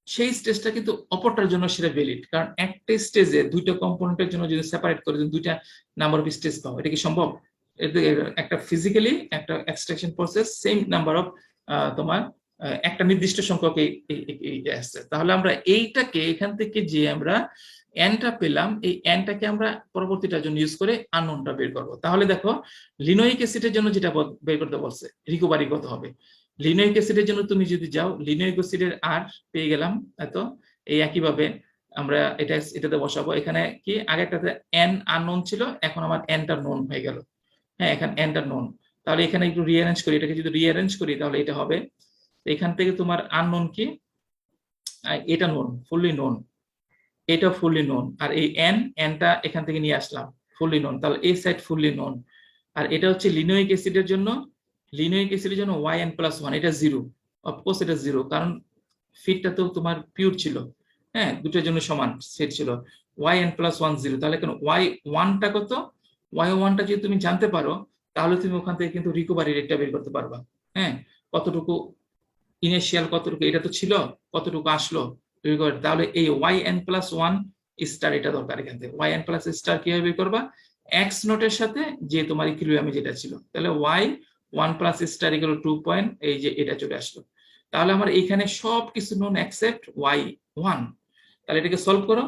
[SPEAKER 1] সেই স্টেজটা কিন্তু অপরটার জন্য সেটা ভ্যালিড, কারণ একটা স্টেজে দুইটা কম্পোনেন্টের জন্য যদি সেপারেট করে দুইটা নাম্বার অফ স্টেজ পাও, এটা কি সম্ভব? একটা ফিজিক্যালি একটা extraction process same number of তোমার একটা নির্দিষ্ট সংখ্যক আসছে। তাহলে আমরা এইটাকে এখান থেকে যে আমরা এনটা পেলাম, এই এনটাকে আমরা পরবর্তীটার জন্য ইউজ করে আননোনটা বের করব। তাহলে দেখো লিনোইক অ্যাসিডের জন্য যেটা বের করতে বলছে, রিকভারি কত হবে, লিনোইক অ্যাসিডের জন্য তুমি যদি যাও, লিনোইক অ্যাসিডের আর পেয়ে গেলাম এত, এই একইভাবে আমরা এটাতে বসাবো। এখানে কি আগে একটাতে n আননোন ছিল, এখন আমার nটা নোন হয়ে গেল। হ্যাঁ, এখানে nটা নোন। তাহলে এখানে একটু রিঅ্যারেঞ্জ করি, এটাকে যদি রিঅ্যারেঞ্জ করি তাহলে এটা হবে, এখান থেকে তোমার আননোন কি, এটা নোন, ফুললি নোন, এটা ফুললি নোন, আর এই nটা এখান থেকে নিয়ে আসলাম ফুললি নোন, তাহলে এই সাইড ফুললি নোন। আর এটা হচ্ছে লিনোইক অ্যাসিডের জন্য, yn+1 এটা জিরো, অফকোর্স এটা জিরো, কারণ ফিটটা তো তোমার পিওর ছিল, হ্যাঁ, দুটোর জন্য সমান সেট ছিল, yn+1 জিরো। তাহলে কেন y1টা কত, y1টা যদি তুমি জানতে পারো তাহলে তুমি ওখান থেকে কিন্তু রিকভারি রেটটা বের করতে পারবা। হ্যাঁ, কতটুকু ইনিশিয়াল, কতটুকু এটা তো ছিল, কতটুকু আসলো, তাহলে এই yn+1 স্টার এটা দরকার। এখান থেকে yn+ স্টার কিভাবে বের করবা, এক্স নটের সাথে যে তোমার ইকুইলিব্রিয়ামে যেটা ছিল, তাহলে y1+ স্টার ইকুয়াল 2 পয়েন্ট, এই যে এটা চলে আসলো। তাহলে আমার এখানে সবকিছু নোন এক্সেপ্ট y1। তাহলে এটাকে সলভ করো,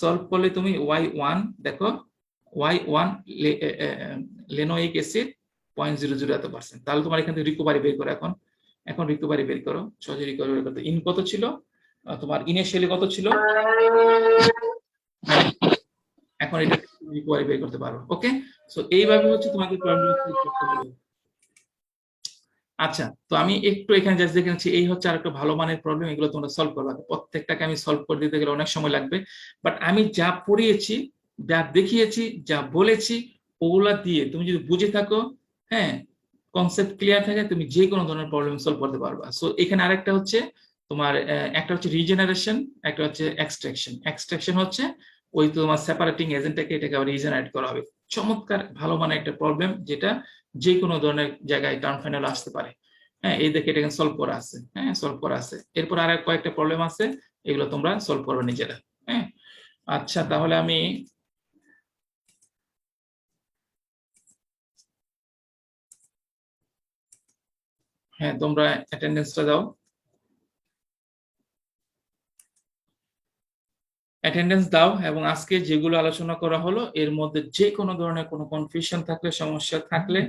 [SPEAKER 1] সলভ করলে তুমি y1 দেখো, y1 লেনোইক অ্যাসিড 0.00 এত পার্সেন্ট। তাহলে তোমার এখান থেকে রিকভারি বের করো, এখন রিকভারি বের করো, সহজে রিকভারি বের করতে। ইন কত ছিল তোমার, ইনিশিয়ালি কত ছিল, এখন এটা রিকভারি বের করতে পারো। ওকে, সো এইভাবে হচ্ছে তোমাকে প্রবলেম করতে হবে। আচ্ছা, তো আমি একটু এখানে জাস্ট দেখে নিচ্ছি, এই হচ্ছে আরেকটা ভালো মানের প্রবলেম, এগুলো তোমরা সলভ করবে। প্রত্যেকটাকে আমি সলভ করে দিতে গেলে অনেক সময় লাগবে, বাট আমি যা পড়িয়েছি, যা দেখিয়েছি, যা বলেছি, ওগুলা দিয়ে তুমি যদি বুঝে থাকো, হ্যাঁ, কনসেপ্ট ক্লিয়ার থাকে, তুমি যে কোনো ধরনের প্রবলেম সলভ করতে পারবা। সো এখানে আরেকটা হচ্ছে তোমার, একটা হচ্ছে রিজেনারেশন, একটা হচ্ছে এক্সট্রাকশন। এক্সট্রাকশন হচ্ছে ওই তোমার সেপারেটিং এজেন্টটাকে, এটাকে আবার রিজেনারেট করা হবে। চমৎকার ভালো মানের একটা প্রবলেম, যেটা যে কোনো ধরনের জায়গায় টার্ম ফাইনাল আসতে পারে। হ্যাঁ, এই দেখে এটা সলভ করা আছে, হ্যাঁ, সলভ করা আছে। এরপর আর কয়েকটা প্রবলেম আছে, এগুলো তোমরা সলভ করবে নিজেরা। হ্যাঁ, আচ্ছা, তাহলে আমি হ্যাঁ, তোমরা অ্যাটেন্ডেন্সটা দাও, অ্যাটেন্ডেন্স দাও, এবং আজকে যেগুলো আলোচনা করা হলো এর মধ্যে যে কোনো ধরনের কোনো কনফিউশন থাকলে, সমস্যা থাকলে,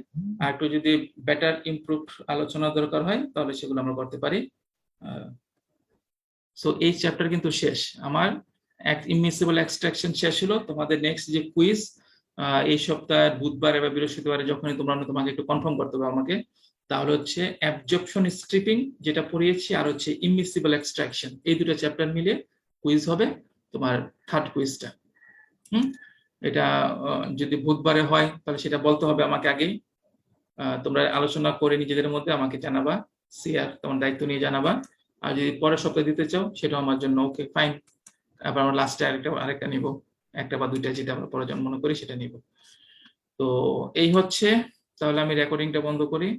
[SPEAKER 1] আর একটু যদি বেটার ইমপ্রুভ আলোচনা দরকার হয় তাহলে সেগুলো আমরা করতে পারি। সো এই চ্যাপ্টার কিন্তু শেষ আমার, ইমমিসিবল এক্সট্রাকশন শেষ হলো। তোমাদের নেক্সট যে কুইজ এই সপ্তাহের বুধবার বা বৃহস্পতিবারে যখনই তোমরা, তোমাকে একটু কনফার্ম করতে হবে আমাকে, তাহলে হচ্ছে অ্যাবজর্পশন স্ট্রিপিং যেটা পড়িয়েছি, আর হচ্ছে ইমমিসিবল এক্সট্রাকশন, এই দুটো চ্যাপ্টার মিলে কুইজ হবে তোমার থার্ড কুইজটা। এটা যদি বুধবারে হয় তাহলে সেটা বলতে হবে আমাকে আগেই, তোমরা আলোচনা করে নিজেদের মধ্যে আমাকে জানাবা, শেয়ার তোমার দায়িত্ব নিয়ে জানাবা। আর যদি পরের সপ্তাহে দিতে চাও সেটাও আমার জন্য ওকে, ফাইন। আবার আমরা লাস্টে আরেকটা নিব, একটা বা দুইটা যেটা আমরা প্রয়োজন মনে করি সেটা নিব। তো এই হচ্ছে, তাহলে আমি রেকর্ডিংটা বন্ধ করি।